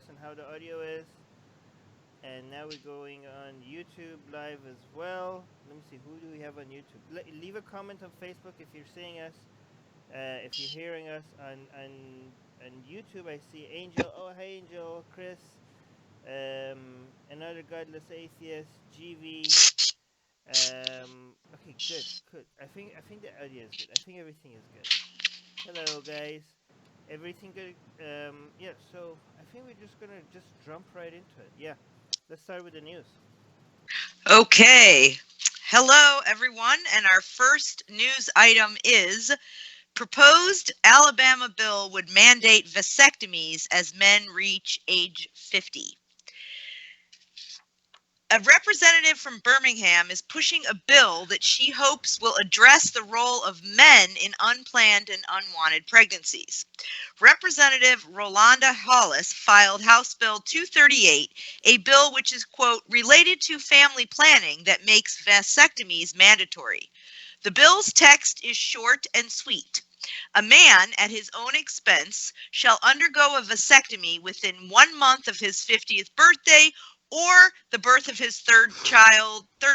us and how the audio is. And now we're going on YouTube live as well. Let me see, who do we have on YouTube? Leave a comment on Facebook if you're seeing us. If you're hearing us on YouTube, I see Angel. Oh, hey Angel, Chris. Another godless atheist, GV. Okay, good. I think the audio is good. I think everything is good. Hello, guys. Everything good? Yeah. So I think we're just gonna just jump right into it. Yeah. Let's start with the news. Okay. Hello, everyone. And our first news item is proposed Alabama bill would mandate vasectomies as men reach age 50. A representative from Birmingham is pushing a bill that she hopes will address the role of men in unplanned and unwanted pregnancies. Representative Rolanda Hollis filed House Bill 238, a bill which is, quote, related to family planning that makes vasectomies mandatory. The bill's text is short and sweet. A man, at his own expense, shall undergo a vasectomy within 1 month of his 50th birthday or the birth of his third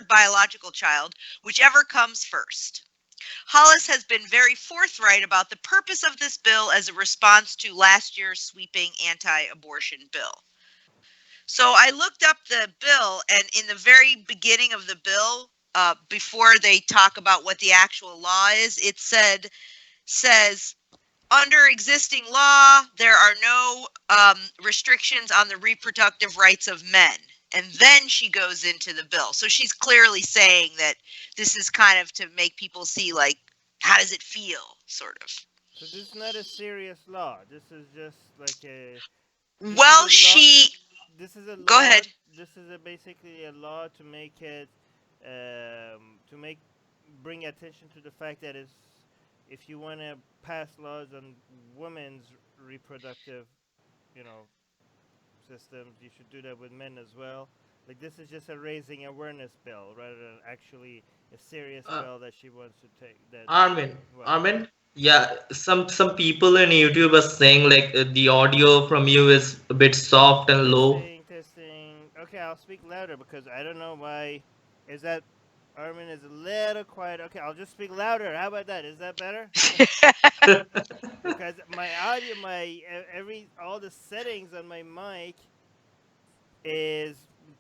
biological child, whichever comes first. Hollis has been very forthright about the purpose of this bill as a response to last year's sweeping anti-abortion bill. So I looked up the bill, and in the very beginning of the bill, before they talk about what the actual law is, it says, under existing law, there are no restrictions on the reproductive rights of men. And then she goes into the bill. So she's clearly saying that this is kind of to make people see, like, how does it feel, sort of. So this is not a serious law. This is just like a. Well, This is a law. Go ahead. This is basically a law to make it, bring attention to the fact that if you want to pass laws on women's reproductive, systems, you should do that with men as well. Like, this is just a raising awareness bill rather than actually a serious bill that she wants to take. Armin, yeah, some people in YouTube are saying like the audio from you is a bit soft and low. Testing. Okay, I'll speak louder because I don't know why. Is that Armin is a little quiet? Okay, I'll just speak louder. How about that? Is that better? Because my audio, all the settings on my mic is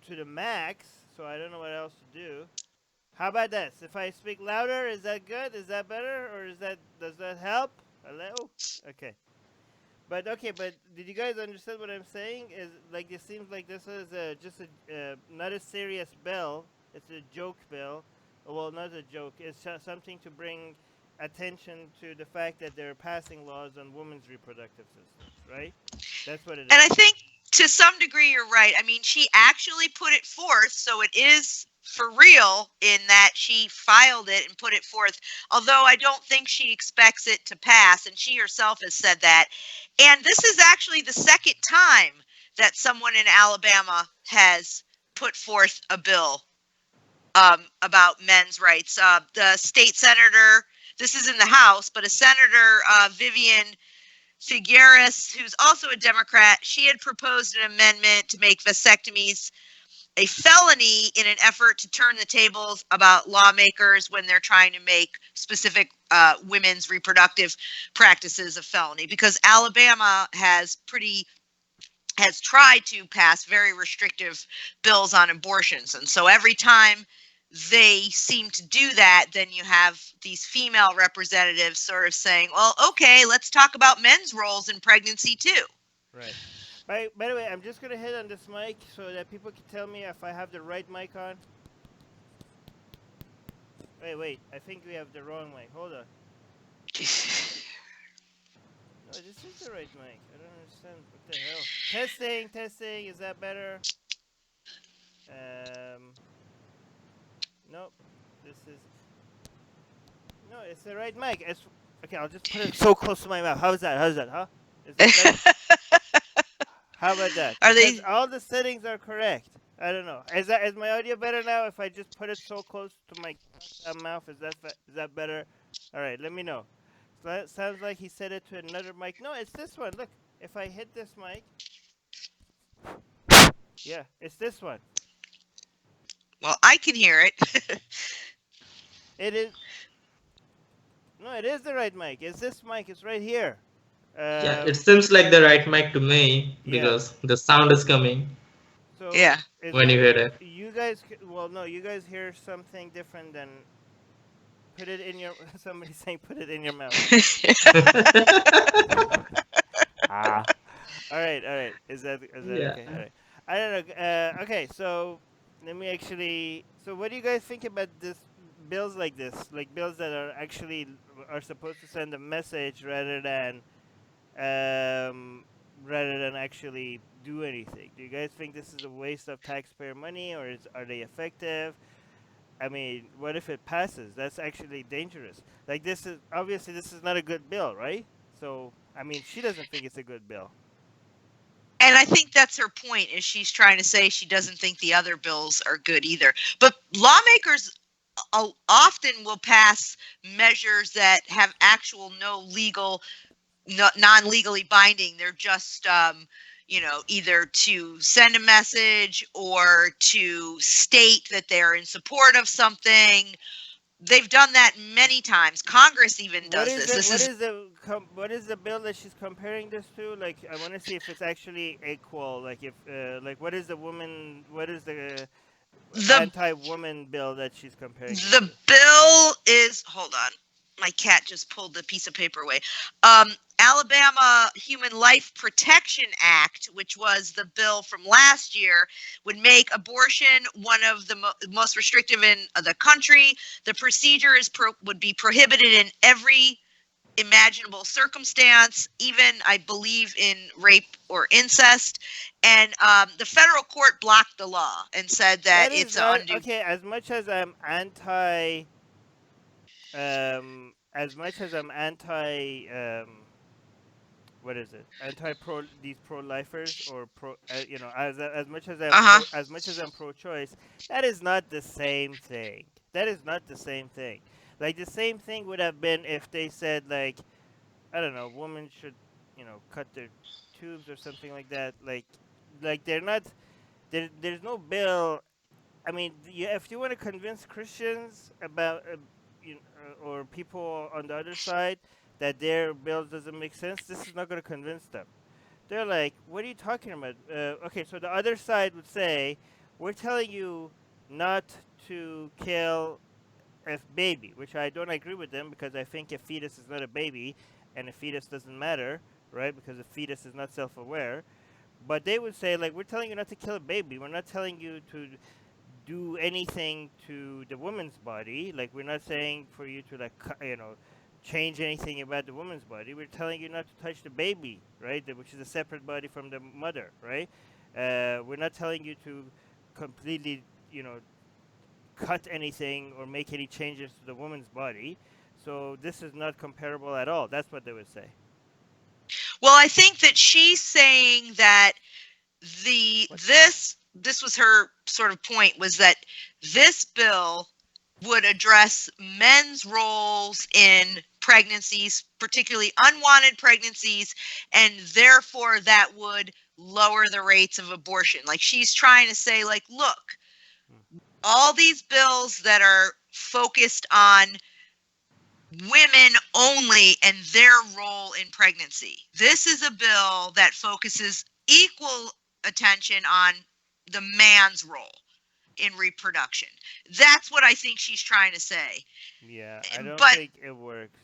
to the max, so I don't know what else to do. How about this? If I speak louder, is that good? Is that better, or does that help? Hello? Okay. But did you guys understand what I'm saying? Is like, it seems like this is just not a serious bill. It's a joke bill. Well, not a joke. It's something to bring attention to the fact that they're passing laws on women's reproductive systems, right? That's what it is. And I think to some degree you're right. I mean, she actually put it forth, so it is for real in that she filed it and put it forth, although I don't think she expects it to pass, and she herself has said that. And this is actually the second time that someone in Alabama has put forth a bill about men's rights. The state senator, this is in the House, but a senator, Vivian Figueres, who's also a Democrat, she had proposed an amendment to make vasectomies a felony in an effort to turn the tables about lawmakers when they're trying to make specific women's reproductive practices a felony, because Alabama has tried to pass very restrictive bills on abortions. And so every time they seem to do that, then you have these female representatives sort of saying, well, okay, let's talk about men's roles in pregnancy too. Right. By the way, I'm just going to hit on this mic so that people can tell me if I have the right mic on. Wait. I think we have the wrong mic. Hold on. No, this is the right mic. I don't understand. What the hell? Testing. Is that better? Nope. No, it's the right mic. Okay, I'll just put it so close to my mouth. How's that, huh? Is that better? How about that? All the settings are correct. I don't know. Is my audio better now if I just put it so close to my mouth? Is that better? All right, let me know. So that sounds like he said it to another mic. No, it's this one. Look, if I hit this mic, Yeah, it's this one. Well, I can hear it. It is. No, it is the right mic. It's this mic. It's right here. Yeah, it seems like the right mic to me Yeah. because the sound is coming So Yeah. is when you it hear it. you guys? Well, no, you guys hear something different than put it in your. Somebody saying put it in your mouth. Ah. All right. All right. Is that Yeah. okay? All right. I don't know. Okay. So let me actually. So what do you guys think about this? Bills like this, like bills that are actually are supposed to send a message rather than actually do anything. Do you guys think this is a waste of taxpayer money, or are they effective? I mean, what if it passes? That's actually dangerous. Like this is not a good bill, right? So I mean, she doesn't think it's a good bill. And I think that's her point, is she's trying to say she doesn't think the other bills are good either. But lawmakers often will pass measures that have actual non-legally binding. They're just either to send a message or to state that they're in support of something. They've done that many times. Congress even does this. What is the bill that she's comparing this to? Like, I want to see if it's actually equal. Like, if what is the the anti-woman bill that she's comparing this The to? bill is, hold on, my cat just pulled the piece of paper away. Alabama Human Life Protection Act, which was the bill from last year, would make abortion one of the most restrictive in the country. The procedure would be prohibited in every imaginable circumstance, even I believe in rape or incest. And the federal court blocked the law and said that That is it's an not undue. okay. As much as I'm anti, what is it? Anti pro these pro lifers or pro, as much as Uh-huh. as much as I'm pro choice, that is not the same thing. That is not the same thing. Like the same thing would have been if they said like, I don't know, women should, cut their tubes or something like that. Like they're not there's no bill. I mean, if you want to convince Christians about, or people on the other side that their bills doesn't make sense, this is not going to convince them. They're like, "What are you talking about?" Okay, so the other side would say, "We're telling you not to kill a baby," which I don't agree with them because I think a fetus is not a baby, and a fetus doesn't matter, right? Because a fetus is not self-aware. But they would say, like, we're telling you not to kill a baby. We're not telling you to do anything to the woman's body. Like we're not saying for you to change anything about the woman's body. We're telling you not to touch the baby, right? Which is a separate body from the mother, right? We're not telling you to completely, cut anything or make any changes to the woman's body. So this is not comparable at all. That's what they would say. Well, I think that she's saying that this was her sort of point, was that this bill would address men's roles in pregnancies, particularly unwanted pregnancies, and therefore that would lower the rates of abortion. Like she's trying to say, like, look, all these bills that are focused on women only and their role in pregnancy. This is a bill that focuses equal attention on the man's role in reproduction. That's what I think she's trying to say. Yeah, I don't But think it works.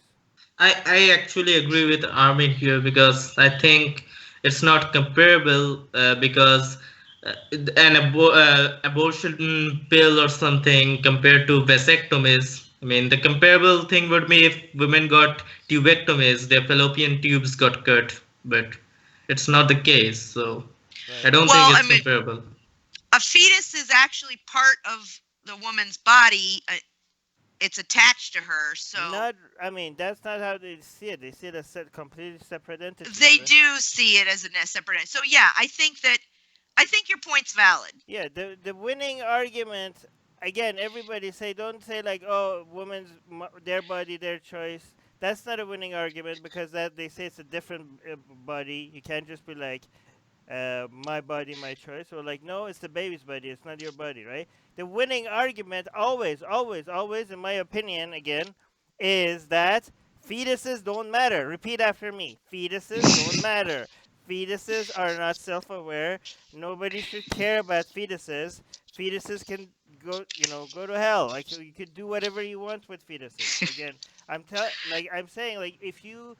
I actually agree with Armin here because I think it's not comparable because abortion pill or something compared to vasectomies. I mean, the comparable thing would be if women got tubectomies, their fallopian tubes got cut, but it's not the case. So I Right. don't think well, I it's mean, comparable. a fetus is actually part of the woman's body. It's attached to her, so Not, I mean, that's not how they see it. They see it as completely separate entities, they right? do see it as a separate. So yeah, I think your point's valid. Yeah, the winning argument, again, everybody say, don't say like, oh, their body, their choice. That's not a winning argument because that they say it's a different body. You can't just be like, my body, my choice. So like, no, it's the baby's body. It's not your body, right? The winning argument always, always, always, in my opinion, again, is that fetuses don't matter. Repeat after me. Fetuses don't matter. Fetuses are not self-aware. Nobody should care about fetuses. Fetuses can go to hell. Like you could do whatever you want with fetuses. Again, I'm saying, like, if you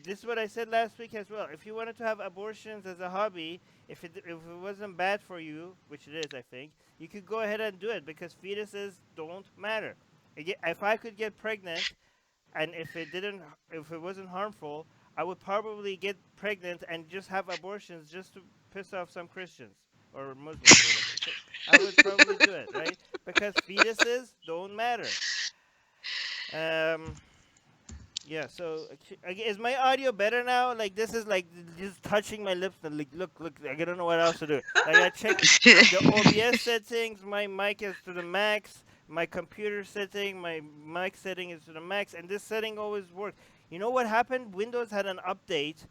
this is what I said last week as well. If you wanted to have abortions as a hobby, if it wasn't bad for you, which it is, I think, you could go ahead and do it because fetuses don't matter. If I could get pregnant, and if it wasn't harmful, I would probably get pregnant and just have abortions just to piss off some Christians or Muslims or whatever. So I would probably do it, right? Because fetuses don't matter. Um, yeah, so is my audio better now? Like this is like just touching my lips and like look, I don't know what else to do. Like I checked the OBS settings, my mic is to the max, my computer setting, my mic setting is to the max, and this setting always works. You know what happened? Windows had an update.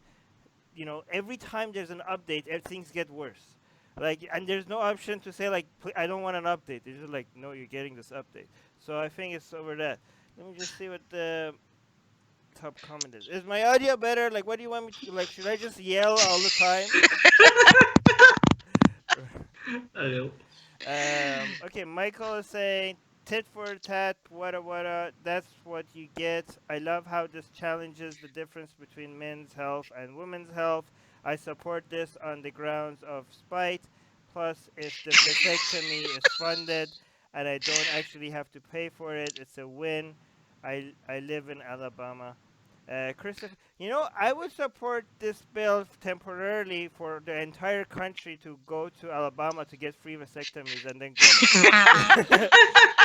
Every time there's an update, things get worse. Like, and there's no option to say like, I don't want an update. It's just like, no, you're getting this update. So I think it's over that. Let me just see what the top comment is my audio better? Like, what do you want me to like? Should I just yell all the time? Okay. Okay, Michael is saying tit for tat, wada. That's what you get. I love how this challenges the difference between men's health and women's health. I support this on the grounds of spite. Plus, if the vasectomy is funded and I don't actually have to pay for it, it's a win. I live in Alabama. Christopher, I would support this bill temporarily for the entire country to go to Alabama to get free vasectomies and then go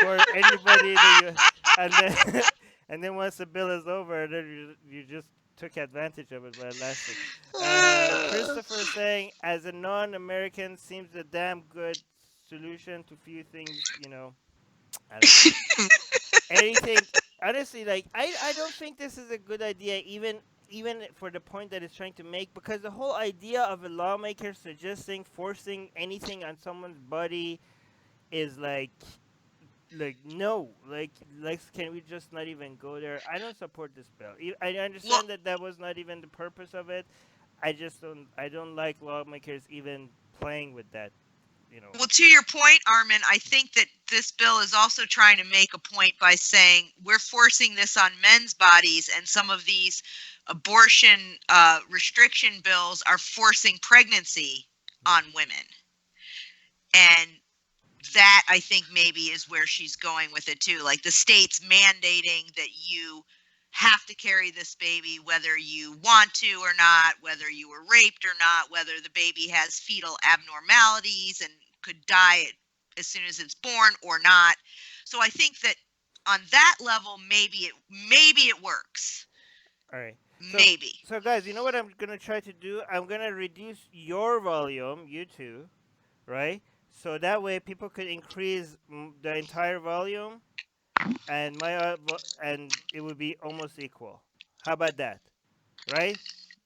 for anybody that and then and then once the bill is over, then you just took advantage of it while it lasted. Christopher saying, as a non-American, seems a damn good solution to few things. I don't know. Anything. Honestly, like I don't think this is a good idea, even for the point that it's trying to make, because the whole idea of a lawmaker suggesting forcing anything on someone's body is like no, like can we just not even go there? I don't support this bill. I understand that was not even the purpose of it. I don't like lawmakers even playing with that. Well, to your point, Armin, I think that this bill is also trying to make a point by saying we're forcing this on men's bodies, and some of these abortion restriction bills are forcing pregnancy on women. And that, I think, maybe is where she's going with it too. Like the state's mandating that you have to carry this baby whether you want to or not, whether you were raped or not, whether the baby has fetal abnormalities and could die as soon as it's born or not. So I think that on that level, maybe it works. All right. Maybe. So guys, you know what I'm gonna try to do? I'm gonna reduce your volume, you two, right? So that way people could increase the entire volume, and and it would be almost equal. How about that? Right?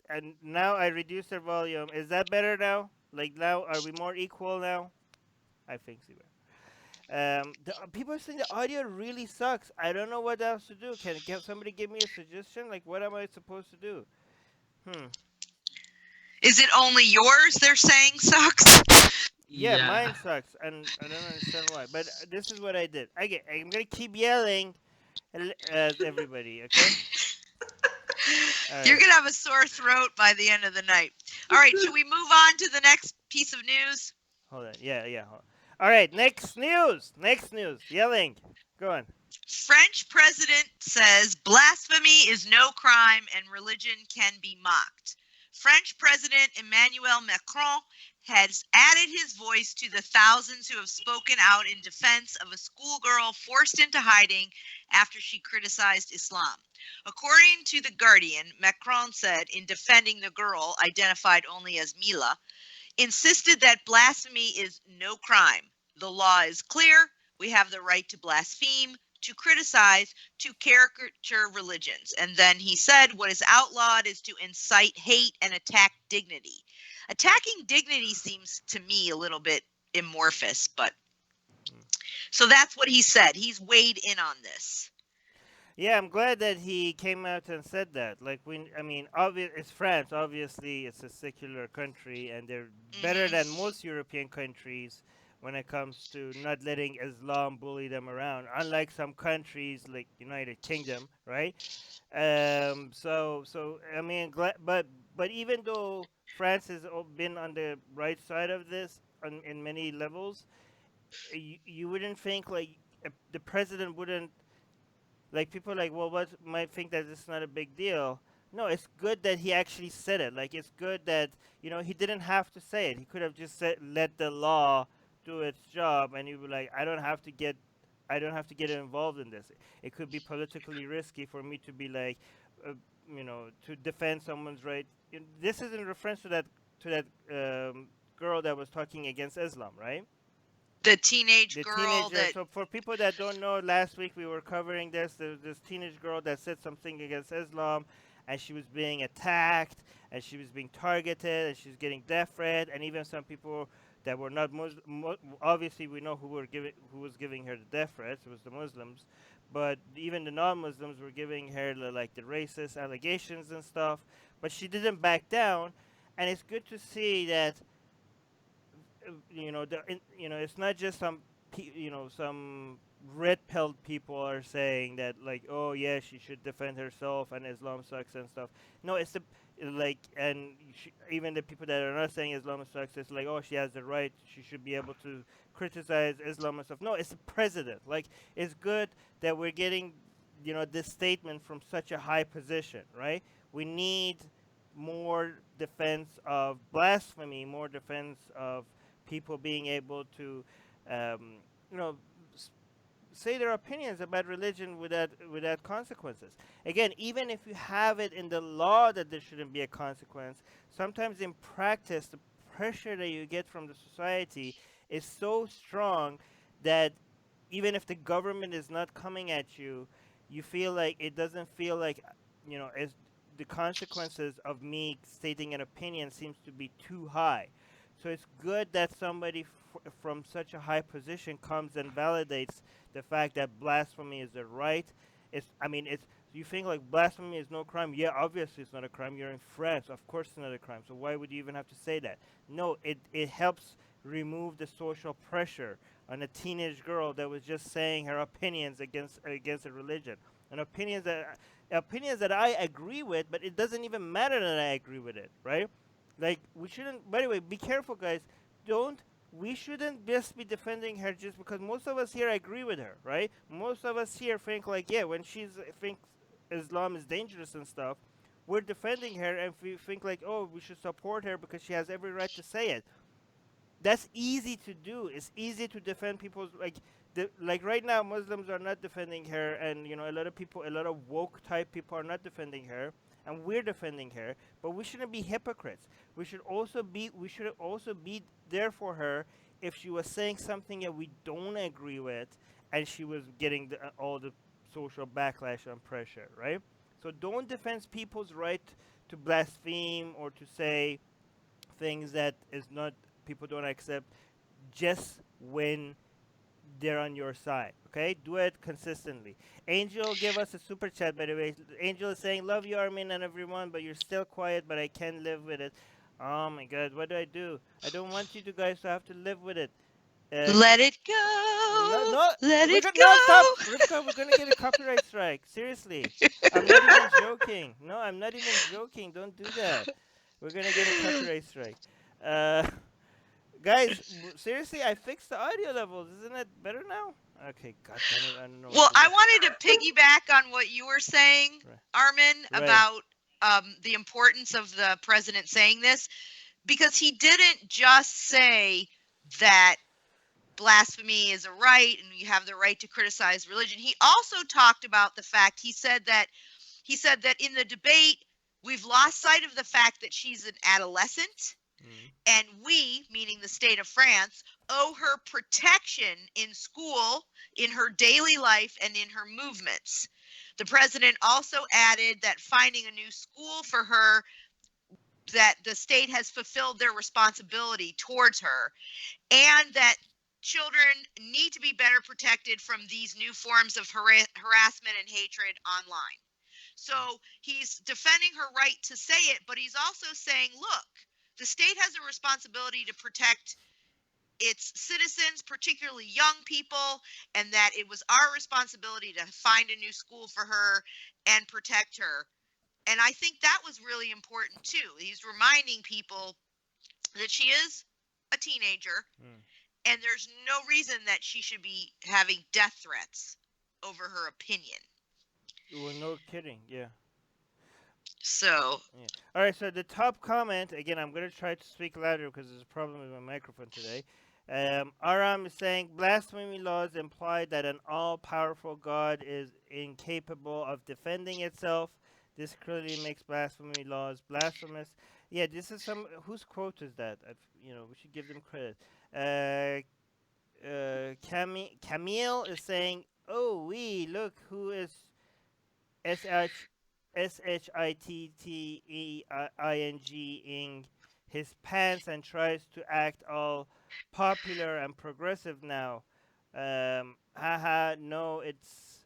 And now I reduce their volume. Is that better now? Like now, are we more equal now? I think so. People are saying the audio really sucks. I don't know what else to do. Can somebody give me a suggestion? Like, what am I supposed to do? Is it only yours they're saying sucks? Yeah, mine sucks, and I don't understand why. But this is what I did. I'm gonna keep yelling at everybody. Okay. You're gonna have a sore throat by the end of the night. All right, should we move on to the next piece of news? Hold on. Yeah. Hold on. All right, next news. Yelling. Go on. French president says blasphemy is no crime and religion can be mocked. French President Emmanuel Macron has added his voice to the thousands who have spoken out in defense of a schoolgirl forced into hiding after she criticized Islam. According to The Guardian, Macron said, in defending the girl, identified only as Mila, insisted that blasphemy is no crime. The law is clear. We have the right to blaspheme, to criticize, to caricature religions. And then he said, what is outlawed is to incite hate and attack dignity. Attacking dignity seems to me a little bit amorphous, but so that's what he said. He's weighed in on this. Yeah, I'm glad that he came out and said that. Like, it's France. Obviously, it's a secular country, and they're better than most European countries when it comes to not letting Islam bully them around. Unlike some countries like United Kingdom, right? So I mean, but even though France has been on the right side of this in many levels, you wouldn't think like the president wouldn't, like, people are like, well, what might think that it's not a big deal. No, it's good that he actually said it. Like, it's good that he didn't have to say it. He could have just said, let the law do its job, and he would be like, I don't have to get involved in this. It could be politically risky for me to be like, to defend someone's right. This is in reference to that girl that was talking against Islam, right? The teenage The girl teenager. that So for people that don't know, last week we were covering this. There's this teenage girl that said something against Islam, and she was being attacked, and she was being targeted, and she was getting death threat, and even some people that were not Muslim. Obviously, we know who was giving her the death threats. It was the Muslims, but even the non-Muslims were giving her like the racist allegations and stuff. But she didn't back down, and it's good to see that it's not just some red-pilled people are saying that, like, oh yeah, she should defend herself and Islam sucks and stuff. No, it's even the people that are not saying Islam sucks, it's like, oh, she has the right, she should be able to criticize Islam and stuff. No, it's the president. Like, it's good that we're getting this statement from such a high position, right? We need more defense of blasphemy, more defense of people being able to, you know, say their opinions about religion without consequences. Again, even if you have it in the law that there shouldn't be a consequence, sometimes in practice, the pressure that you get from the society is so strong that even if the government is not coming at you, you feel like it doesn't feel like, as the consequences of me stating an opinion seems to be too high. So it's good that somebody from such a high position comes and validates the fact that blasphemy is a right. You think like blasphemy is no crime? Yeah, obviously it's not a crime. You're in France, of course it's not a crime. So why would you even have to say that? No, it helps remove the social pressure on a teenage girl that was just saying her opinions against a religion, and opinions that I agree with, but it doesn't even matter that I agree with it, right? Like, we shouldn't. By the way, be careful, guys. We shouldn't just be defending her just because most of us here agree with her, right? Most of us here think like, yeah, when she thinks Islam is dangerous and stuff, we're defending her, and we think like, oh, we should support her because she has every right to say it. That's easy to do. It's easy to defend people's like right now, Muslims are not defending her, and a lot of woke type people are not defending her, and we're defending her. But we shouldn't be hypocrites. We should also be there for her if she was saying something that we don't agree with, and she was getting all the social backlash and pressure, right? So don't defend people's right to blaspheme or to say things that is not people don't accept just when they're on your side. Okay, do it consistently. Angel gave us a super chat, by the way. Angel is saying, love you, Armin, and everyone, but you're still quiet, but I can't live with it. Oh my god, what do? I don't want you guys to have to live with it. Let it go. No, let it go. No, stop, Rivka, we're gonna get a copyright strike. Seriously, I'm not even joking. No, I'm not even joking. Don't do that. We're gonna get a copyright strike. Guys, seriously, I fixed the audio levels. Isn't it better now? Okay, god damn it, I don't know. Well, I wanted to piggyback on what you were saying, Armin, about the importance of the president saying this, because he didn't just say that blasphemy is a right and you have the right to criticize religion. He also talked about the fact, he said that in the debate, we've lost sight of the fact that she's an adolescent. And we, meaning the state of France, owe her protection in school, in her daily life, and in her movements. The president also added that finding a new school for her that the state has fulfilled their responsibility towards her, and that children need to be better protected from these new forms of harassment and hatred online. So he's defending her right to say it, but he's also saying, look, the state has a responsibility to protect its citizens, particularly young people, and that it was our responsibility to find a new school for her and protect her. And I think that was really important too. He's reminding people that she is a teenager, and there's no reason that she should be having death threats over her opinion. Well, no kidding, yeah. So. Yeah. All right, so the top comment, again, I'm going to try to speak louder because there's a problem with my microphone today. Aram is saying, blasphemy laws imply that an all-powerful God is incapable of defending itself. This clearly makes blasphemy laws blasphemous. Yeah, this is some, whose quote is that? We should give them credit. Camille is saying, oh, look who is shitting his pants and tries to act all popular and progressive now. Haha, no, it's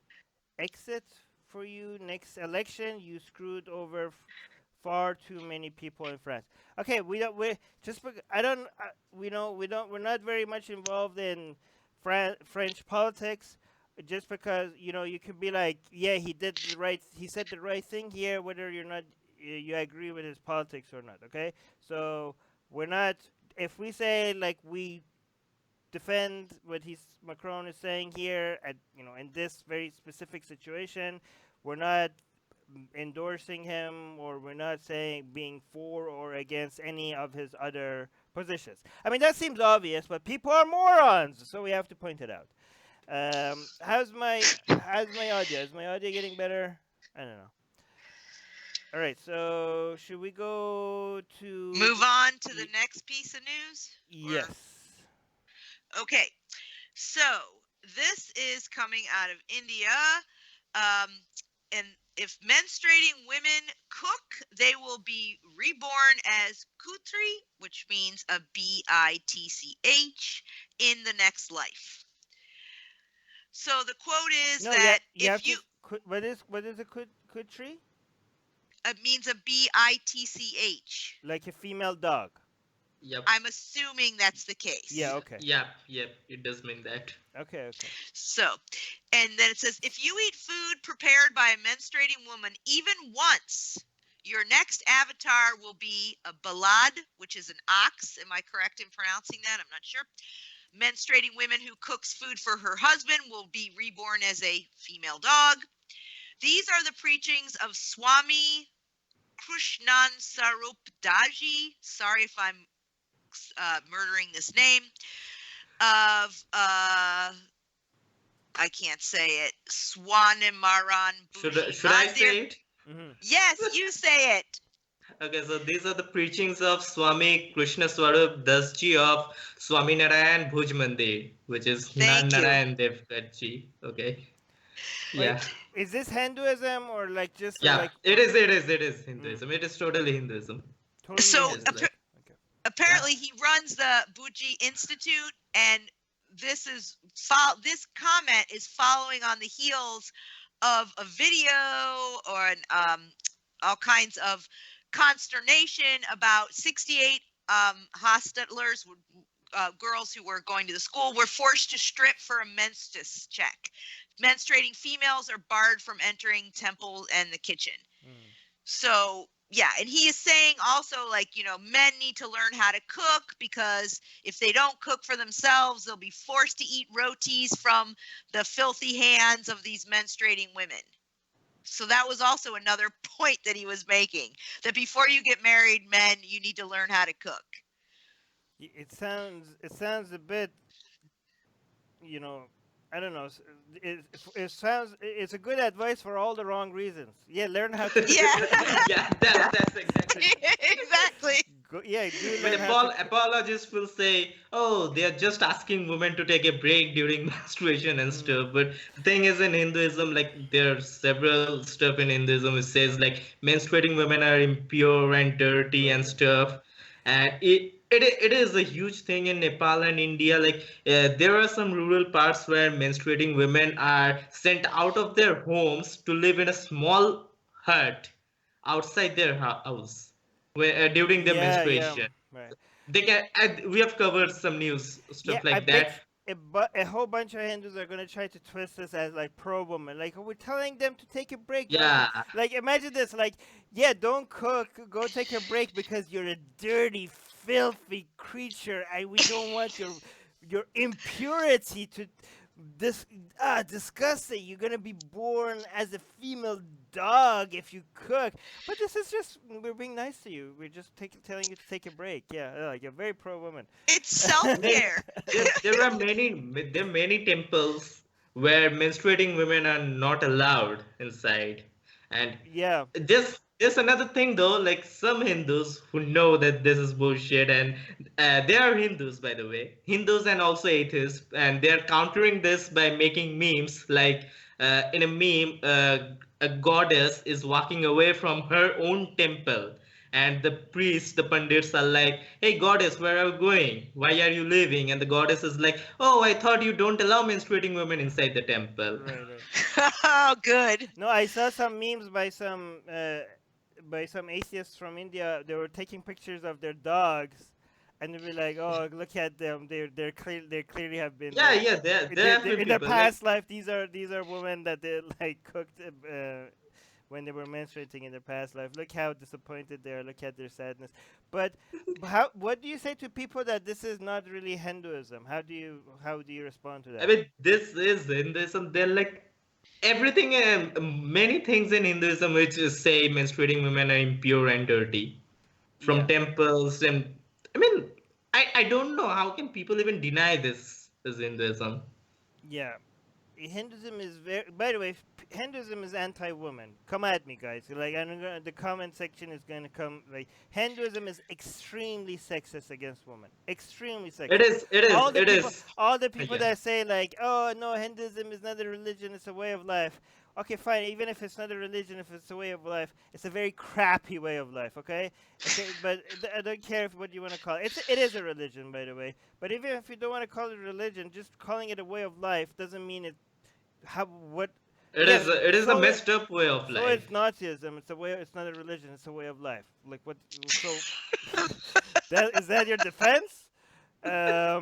exit for you next election. You screwed over far too many people in France. Okay, we're not very much involved in French politics. Just because you could be like, yeah, he said the right thing here, whether you're not you agree with his politics or not. Okay, so we're not. If we say like we defend what Macron is saying here at in this very specific situation, we're not endorsing him, or we're not saying being for or against any of his other positions. I mean, that seems obvious, but people are morons, so we have to point it out. How's my audio? Is my audio getting better? I don't know. All right, so should we go to move on to the next piece of news? Yes. Okay, so this is coming out of India, and if menstruating women cook, they will be reborn as kutri, which means a bitch, in the next life. So the quote is what is a kutri? It means a bitch. Like a female dog. Yep. I'm assuming that's the case. Yeah, okay. Yep, it does mean that. Okay. So, and then it says, if you eat food prepared by a menstruating woman even once, your next avatar will be a Blvd, which is an ox. Am I correct in pronouncing that? I'm not sure. Menstruating women who cooks food for her husband will be reborn as a female dog. These are the preachings of Swami Krishnan Sarupdaji. Sorry if I'm murdering this name. Of I can't say it. Swanimaran. Should I say it? Mm-hmm. Yes, you say it. Okay, so these are the preachings of Swami Krishna Swarup Dasji of Swami Narayan Bhuj Mandir, which is Narayan Dev Ji. Okay. Yeah. Wait, is this Hinduism or like just it is Hinduism. It is totally Hinduism. Totally So Hinduism. apparently he runs the Bhuji Institute, and this comment is following on the heels of a video or all kinds of consternation about 68 hospitalers, girls who were going to the school, were forced to strip for a menses check. Menstruating females are barred from entering temple and the kitchen. So yeah, and he is saying also, like, men need to learn how to cook, because if they don't cook for themselves, they'll be forced to eat rotis from the filthy hands of these menstruating women. So that was also another point that he was making, that before you get married, men, you need to learn how to cook. It sounds a bit, I don't know. It sounds, it's a good advice for all the wrong reasons. Yeah, learn how to. Yeah. Yeah, that's exactly. Exactly. Yeah, do I mean, learn how to. apologists will say, "Oh, they are just asking women to take a break during menstruation and Mm, stuff." But the thing is, in Hinduism, like there are several stuff in Hinduism. It says like menstruating women are impure and dirty and right. stuff, and it is a huge thing in Nepal and India. Like there are some rural parts where menstruating women are sent out of their homes to live in a small hut outside their house during their Yeah, yeah, menstruation. right. They can. We have covered some news Yeah, stuff I like bet that. a whole bunch of Hindus are gonna try to twist this as like pro woman. Like, we're telling them to take a break. Don't Yeah, like imagine this. Like, yeah, don't cook. Go take a break because you're a dirty, filthy creature, and we don't want your impurity to this disgusting. You're gonna be born as a female dog if you cook. But this is just we're being nice to you. We're just telling you to take a break. Yeah, like a very pro woman. It's I mean, self-care. there are many temples where menstruating women are not allowed inside, and Yeah, there's another thing though. Like some Hindus who know that this is bullshit, and they are Hindus by the way, Hindus and also atheists, and they are countering this by making memes. Like in a meme, a goddess is walking away from her own temple, and the priests, the pandits are like, "Hey goddess, where are you going? Why are you leaving?" And the goddess is like, "Oh, I thought you don't allow menstruating women inside the temple." right. Oh, good. No, I saw some memes by some atheists from India. They were taking pictures of their dogs, and they were like, "Oh, look at them. They clearly have been Yeah, like yeah, there have been in their people like. past life. These are women that they like cooked when they were menstruating in their past life. Look how disappointed they are. Look at their sadness. But how? What do you say to people that this is not really Hinduism? How do you respond to I that? mean, this is Hinduism. They're like everything, many things in Hinduism which is say menstruating women are impure and dirty. From Yeah. temples and I mean, I don't know how can people even deny this is Hinduism. Yeah, Hinduism is very. By the way, Hinduism is anti-woman. Come at me, guys. Like, the comment section is gonna come. Like, Hinduism is extremely sexist against women. Extremely It sexist. is, it is, All the it people, is. all the people Yeah. that say like, "Oh no, Hinduism is not a religion; it's a way of life." Okay, fine. Even if it's not a religion, if it's a way of life, it's a very crappy way of life. Okay. But I don't care what you want to call it. It is a religion, by the way. But even if you don't want to call it a religion, just calling it a way of life doesn't mean it how what yeah It is a so messed up way of so it's life. Nazism. It's not a religion, it's a way of life. Like, what? So that your defense? I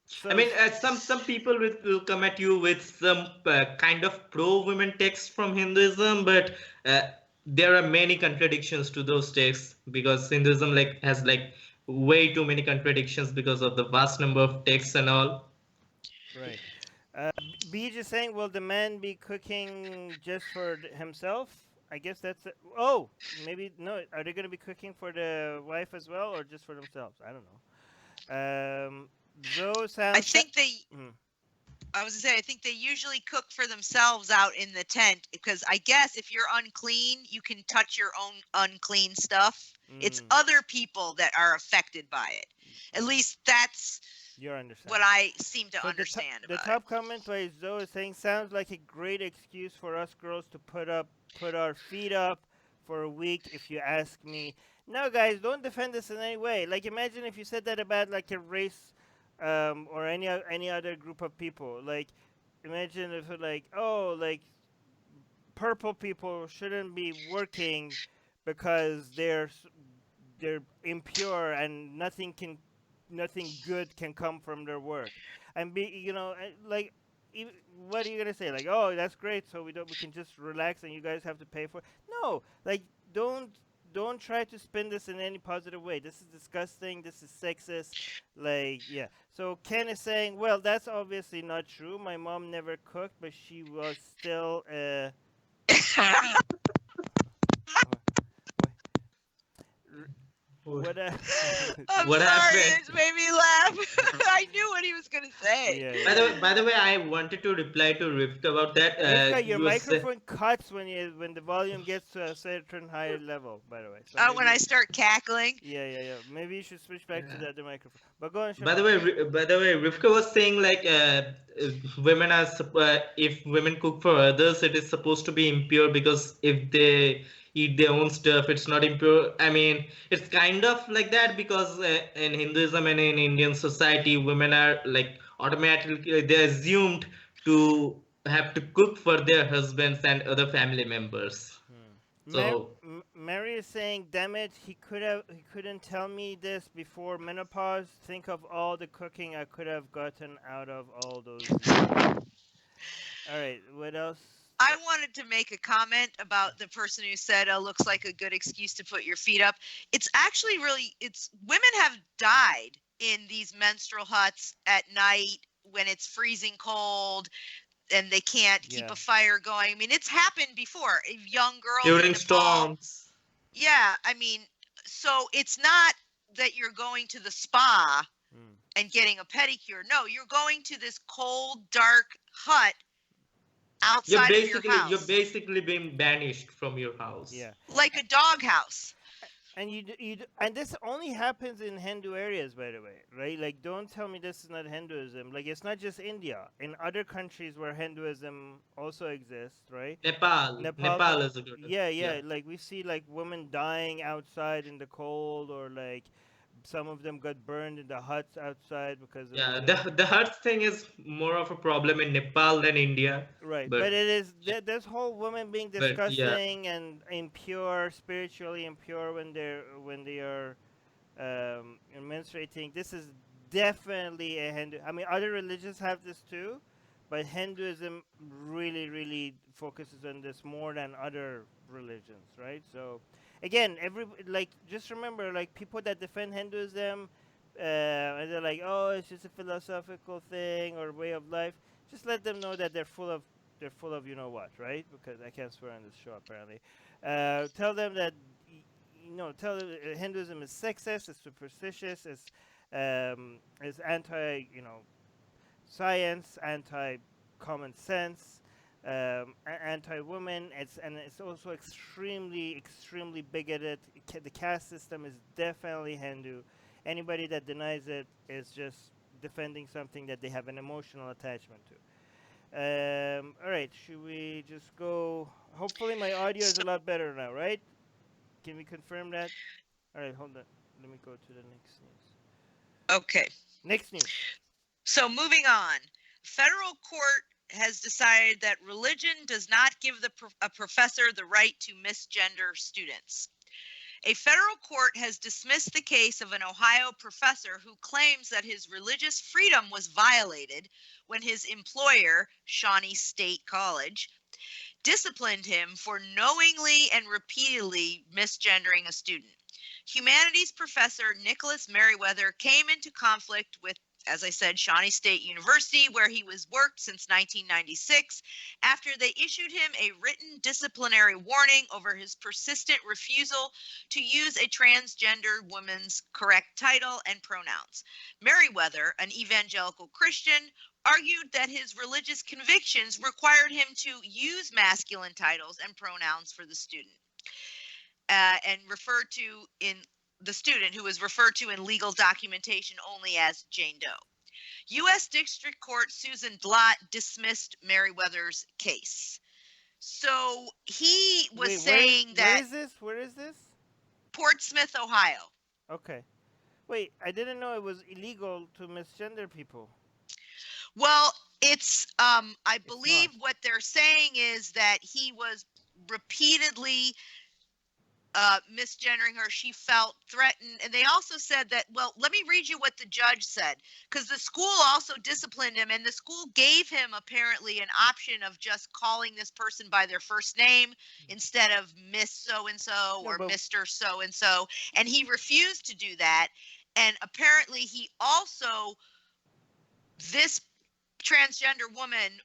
So mean, some people will come at you with some kind of pro-women text from Hinduism, but there are many contradictions to those texts because Hinduism like has like way too many contradictions because of the vast number of texts and all. right. Beej is saying, will the man be cooking just for himself? I guess that's it. Oh, maybe no. Are they going to be cooking for the wife as well, or just for themselves? I don't know. Zoe I sounds. think they Mm, I was gonna say, I think they usually cook for themselves out in the tent because I guess if you're unclean, you can touch your own unclean stuff. It's mm, other people that are affected by it. At least that's you're understanding. what I seem to So understand the about it. top comment by Zoe is saying, sounds like a great excuse for us girls to put our feet up for a week, if you ask me. No, guys, don't defend us in any way. Like, imagine if you said that about like a race, or any other group of people. Like, imagine if like, oh, like purple people shouldn't be working because they're impure and nothing good can come from their work. And like, what are you gonna say? Like, oh, that's great, so we can just relax and you guys have to pay for it. No, like, don't try to spin this in any positive way. This is disgusting. This is sexist. Like, yeah. So Ken is saying, well, that's obviously not true. My mom never cooked, but she was still what I'm What sorry, happened? it made me laugh. I knew what he was gonna say. Yeah, By the yeah. way, by the way, I wanted to reply to Rivka about that. Rivka, your You was microphone cuts when the volume gets to a certain higher level. By the way, so Oh, when maybe I start cackling. yeah. Maybe you should switch back to the other microphone. But go on, by the Shema. way, Rivka was saying like women are if women cook for others, it is supposed to be impure because if they eat their own stuff, it's not impure. I mean, it's kind of like that because in Hinduism and in Indian society, women are like automatically they're assumed to have to cook for their husbands and other family members. So Mary is saying, "Damn it, he couldn't tell me this before menopause. Think of all the cooking I could have gotten out of all those years." All right, what else? I wanted to make a comment about the person who said, "Oh, looks like a good excuse to put your feet up." It's actually it's women have died in these menstrual huts at night when it's freezing cold and they can't keep a fire going. I mean, it's happened before. A young girl in during Nepal. storms. Yeah, I mean, so it's not that you're going to the spa and getting a pedicure. No, you're going to this cold, dark hut outside of your house. You're basically being banished from your house. Yeah. Like a doghouse. And and this only happens in Hindu areas, by the way, right? Like, don't tell me this is not Hinduism. Like, it's not just India. In other countries where Hinduism also exists, right? Nepal is a good. Yeah. Like, we see like women dying outside in the cold, or like some of them got burned in the huts outside because of Yeah, the the heart thing is more of a problem in Nepal than India. right. But But it is this whole women being yeah, disgusting and impure, spiritually impure when they are menstruating. This is definitely a Hindu. I mean, other religions have this too, but Hinduism really focuses on this more than other religions, right? So, again, just remember, like, people that defend Hinduism, and they're like, oh, it's just a philosophical thing or way of life. Just let them know that they're full of you know what, right? Because I can't swear on this show apparently. Tell them that tell them Hinduism is sexist, it's superstitious, it's anti science, anti common sense, anti woman. It's also extremely bigoted. The caste system is definitely Hindu. Anybody that denies it is just defending something that they have an emotional attachment to. All right, should we just go? Hopefully, my audio is a lot better now, right? Can we confirm that? All right, hold on. Let me go to the next news. Okay. Next news. So moving on. Federal court has decided that religion does not give a professor the right to misgender students. A federal court has dismissed the case of an Ohio professor who claims that his religious freedom was violated when his employer, Shawnee State College, disciplined him for knowingly and repeatedly misgendering a student. Humanities professor Nicholas Merriweather came into conflict with, as I said, Shawnee State University, where he was worked since 1996, after they issued him a written disciplinary warning over his persistent refusal to use a transgender woman's correct title and pronouns. Merriweather, an evangelical Christian, argued that his religious convictions required him to use masculine titles and pronouns for the student, and referred to in the student, who was referred to in legal documentation only as Jane Doe. U.S. District Court Susan Blott dismissed Merriweather's case. So he was saying that. Where is this? Portsmouth, Ohio. Okay. Wait, I didn't know it was illegal to misgender people. Well, I believe what they're saying is that he was repeatedly misgendering her. She felt threatened. And they also said that, well, let me read you what the judge said, because the school also disciplined him, and the school gave him apparently an option of just calling this person by their first name instead of Miss So-and-so or Mr. So-and-so. And he refused to do that. And apparently he also, this transgender woman,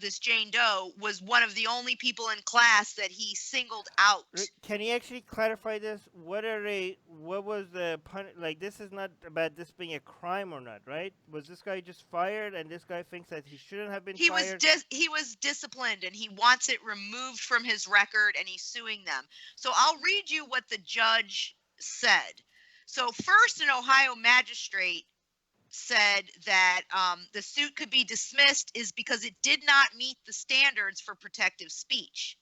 this Jane Doe, was one of the only people in class that he singled out. Can you actually clarify this? What was the like? This is not about this being a crime or not, right? Was this guy just fired, and this guy thinks that he shouldn't have been fired? He was disciplined, and he wants it removed from his record, and he's suing them. So I'll read you what the judge said. So first, an Ohio magistrate said that the suit could be dismissed is because it did not meet the standards for protective speech.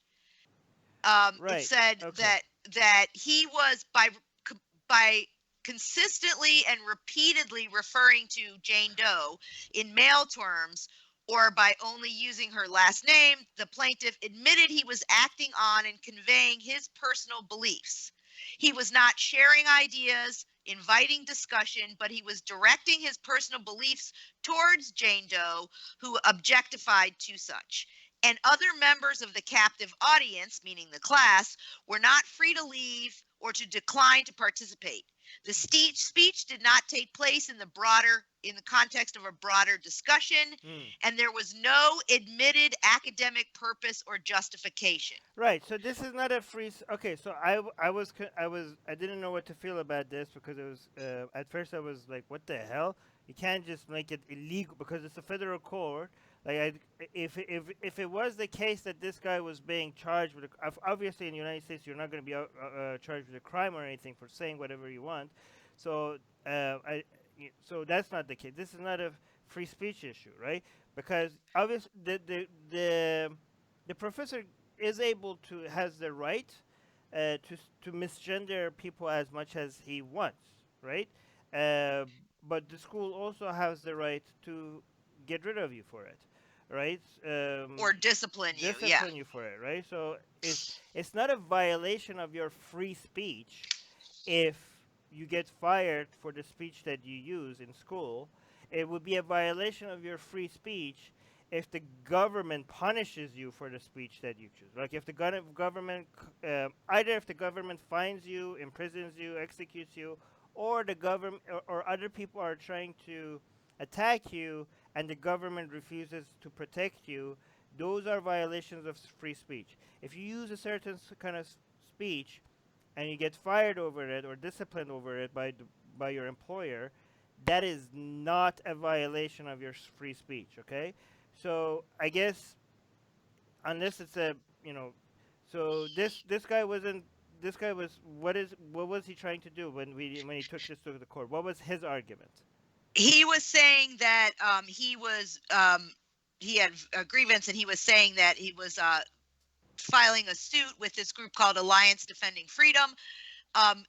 It said that he was by consistently and repeatedly referring to Jane Doe in male terms, or by only using her last name, the plaintiff admitted he was acting on and conveying his personal beliefs. He was not sharing ideas, inviting discussion, but he was directing his personal beliefs towards Jane Doe, who objectified to such. And other members of the captive audience, meaning the class, were not free to leave or to decline to participate. The speech did not take place in the context of a broader discussion, and there was no admitted academic purpose or justification. Right. So this is not a free. Okay. So I didn't know what to feel about this, because it was at first I was like, what the hell? You can't just make it illegal because it's a federal court. Like, if it was the case that this guy was being charged with, obviously in the United States you're not going to be charged with a crime or anything for saying whatever you want. So so that's not the case. This is not a free speech issue, right? Because obviously the professor is able to, has the right to misgender people as much as he wants, right? But the school also has the right to get rid of you for it, right? Or discipline you, discipline you for it, right? So it's not a violation of your free speech if you get fired for the speech that you use in school. It would be a violation of your free speech if the government punishes you for the speech that you choose. Like if the government, either if the government fines you, imprisons you, executes you, or the government or other people are trying to attack you and the government refuses to protect you, those are violations of free speech. If you use a certain kind of speech and you get fired over it or disciplined over it by your employer, that is not a violation of your free speech, okay? So I guess unless it's a, so this guy wasn't, this guy was, what was he trying to do when he took this to the court? What was his argument? He was saying that he had a grievance, and he was saying that he was filing a suit with this group called Alliance Defending Freedom on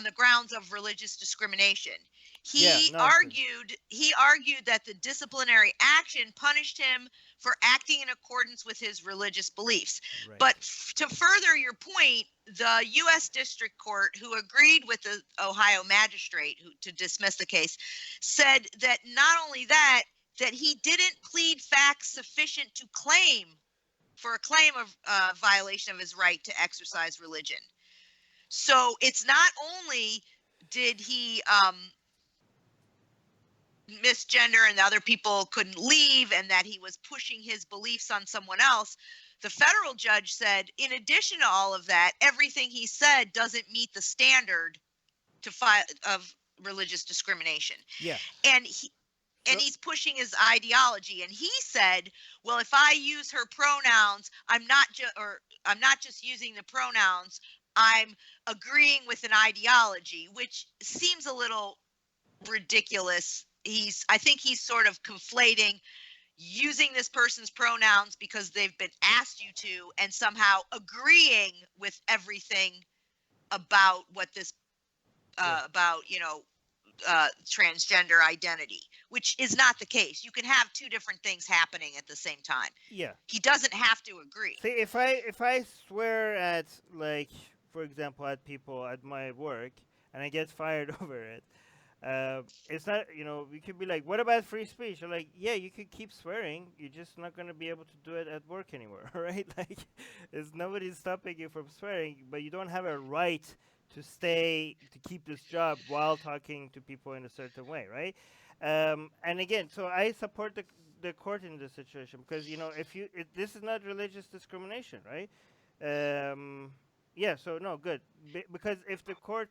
the grounds of religious discrimination. He argued that the disciplinary action punished him for acting in accordance with his religious beliefs. Right. But to further your point, the U.S. District Court, who agreed with the Ohio magistrate to dismiss the case, said that not only that he didn't plead facts sufficient to claim of violation of his right to exercise religion. So it's not only did he misgender and the other people couldn't leave and that he was pushing his beliefs on someone else. The federal judge said, in addition to all of that, everything he said doesn't meet the standard of religious discrimination. Yeah. And he's pushing his ideology. And he said, well, if I use her pronouns, I'm not just using the pronouns, I'm agreeing with an ideology, which seems a little ridiculous. I think he's sort of conflating using this person's pronouns because they've been asked you to, and somehow agreeing with everything about what this transgender identity, which is not the case. You can have two different things happening at the same time. Yeah. He doesn't have to agree. See, if I swear at, like, for example, at people at my work and I get fired over it, it's not, we could be like, what about free speech? I'm like, yeah, you could keep swearing. You're just not going to be able to do it at work anymore, right? Like, nobody's stopping you from swearing, but you don't have a right to keep this job while talking to people in a certain way, right? And again, so I support the court in this situation, because this is not religious discrimination, right? Yeah. So no, good. Because if the court,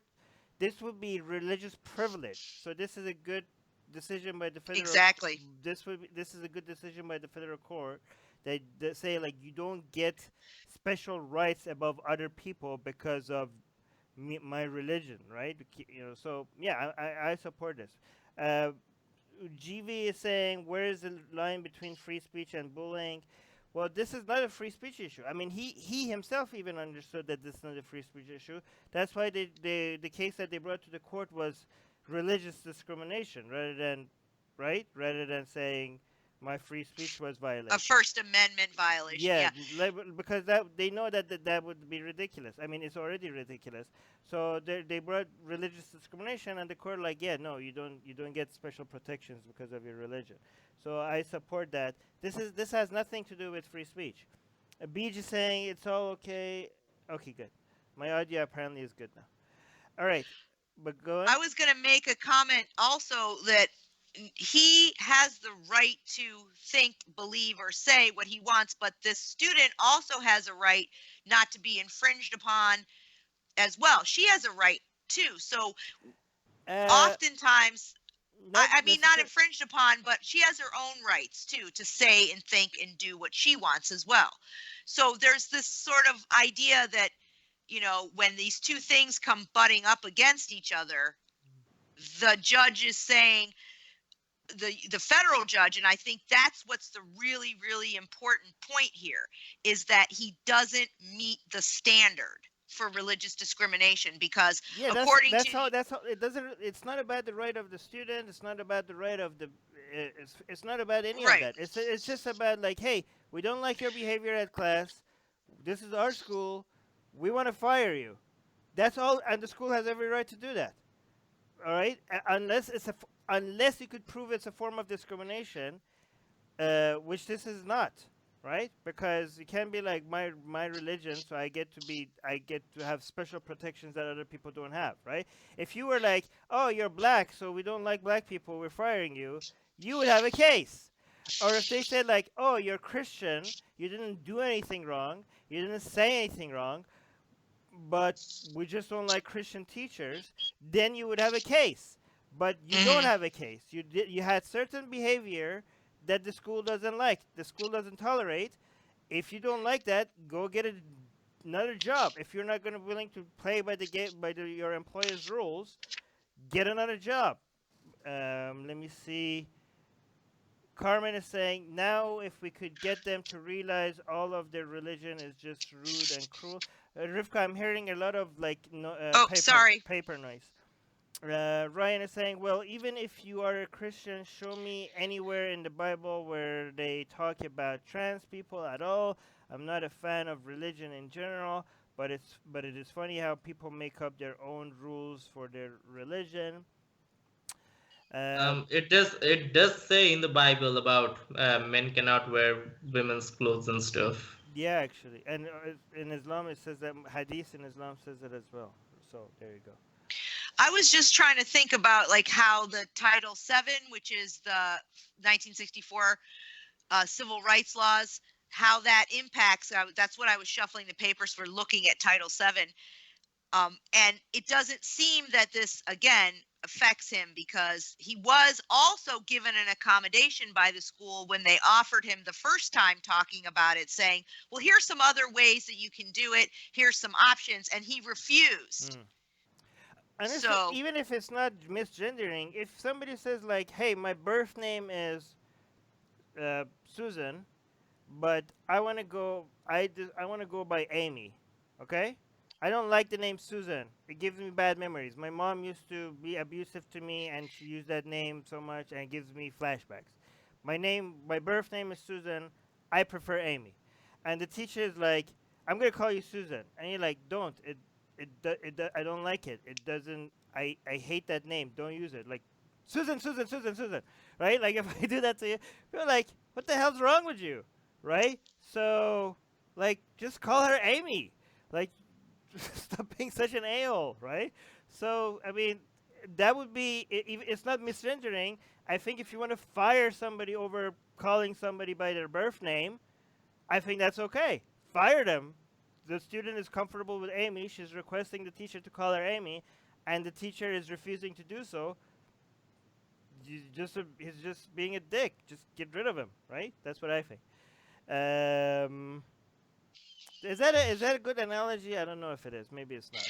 this would be religious privilege. So this is a good decision by the federal. Exactly. This is a good decision by the federal court that say like you don't get special rights above other people because of my religion, right? So yeah, I support this. Uh, GV is saying, where is the line between free speech and bullying? Well, this is not a free speech issue. I mean, he himself even understood that this is not a free speech issue. That's why the case that they brought to the court was religious discrimination rather than saying my free speech was violated. A First Amendment violation. Yeah. Because they know that would be ridiculous. I mean, it's already ridiculous. So they brought religious discrimination, and the court like, yeah, no, you don't get special protections because of your religion. So I support that. This has nothing to do with free speech. Beach is saying it's all okay. Okay, good. My audio apparently is good now. All right, but go on. I was going to make a comment also that he has the right to think, believe, or say what he wants, but this student also has a right not to be infringed upon as well. She has a right too. So oftentimes, I mean, not infringed upon, but she has her own rights too to say and think and do what she wants as well. So there's this sort of idea that, when these two things come butting up against each other, the judge is saying, the federal judge, and I think that's what's the really, really important point here, is that he doesn't meet the standard for religious discrimination because according to that's how it doesn't. It's not about the right of the student. It's not about the right of the. It's not about any of that. It's just about like, hey, we don't like your behavior at class. This is our school. We want to fire you. That's all, and the school has every right to do that. All right, unless you could prove it's a form of discrimination, which this is not, right? Because you can't be like my religion, so I get to have special protections that other people don't have, right? If you were like, oh, you're black, so we don't like black people, we're firing you, you would have a case. Or if they said like, oh, you're Christian, you didn't do anything wrong, you didn't say anything wrong, but we just don't like Christian teachers, then you would have a case. But you don't have a case. You had certain behavior that the school doesn't like, the school doesn't tolerate. If you don't like that, go get another job. If you're not willing to play by your employer's rules, get another job. Let me see. Carmen is saying, now if we could get them to realize all of their religion is just rude and cruel. Rivka, I'm hearing a lot of paper noise. Ryan is saying, well, even if you are a Christian, show me anywhere in the Bible where they talk about trans people at all. I'm not a fan of religion in general, but it is funny how people make up their own rules for their religion. It does say in the Bible about men cannot wear women's clothes and stuff. Yeah, actually, and in Islam it says that. Hadith in Islam says it as well. So there you go. I was just trying to think about like how the Title VII, which is the 1964 civil rights laws, how that impacts. That's what I was shuffling the papers for, looking at Title VII, and it doesn't seem that this again affects him because he was also given an accommodation by the school when they offered him the first time talking about it, saying, well, here's some other ways that you can do it, here's some options, and he refused. And so even if it's not misgendering, if somebody says like, hey, my birth name is Susan, but I want to go by Amy, okay? I don't like the name Susan. It gives me bad memories. My mom used to be abusive to me, and she used that name so much, and it gives me flashbacks. My birth name is Susan. I prefer Amy. And the teacher is like, I'm going to call you Susan. And you're like, don't. I don't like it. It doesn't, I hate that name. Don't use it. Like, Susan. Right? Like, if I do that to you, you're like, what the hell's wrong with you? Right? So, like, just call her Amy. Like, stop being such an a-hole, right? So, I mean, that would be, it's not misgendering, I think if you want to fire somebody over calling somebody by their birth name, I think that's okay. Fire them. The student is comfortable with Amy. She's requesting the teacher to call her Amy, and the teacher is refusing to do so. He's just being a dick. Just get rid of him, right? That's what I think. Is that a good analogy? I don't know if it is. Maybe it's not.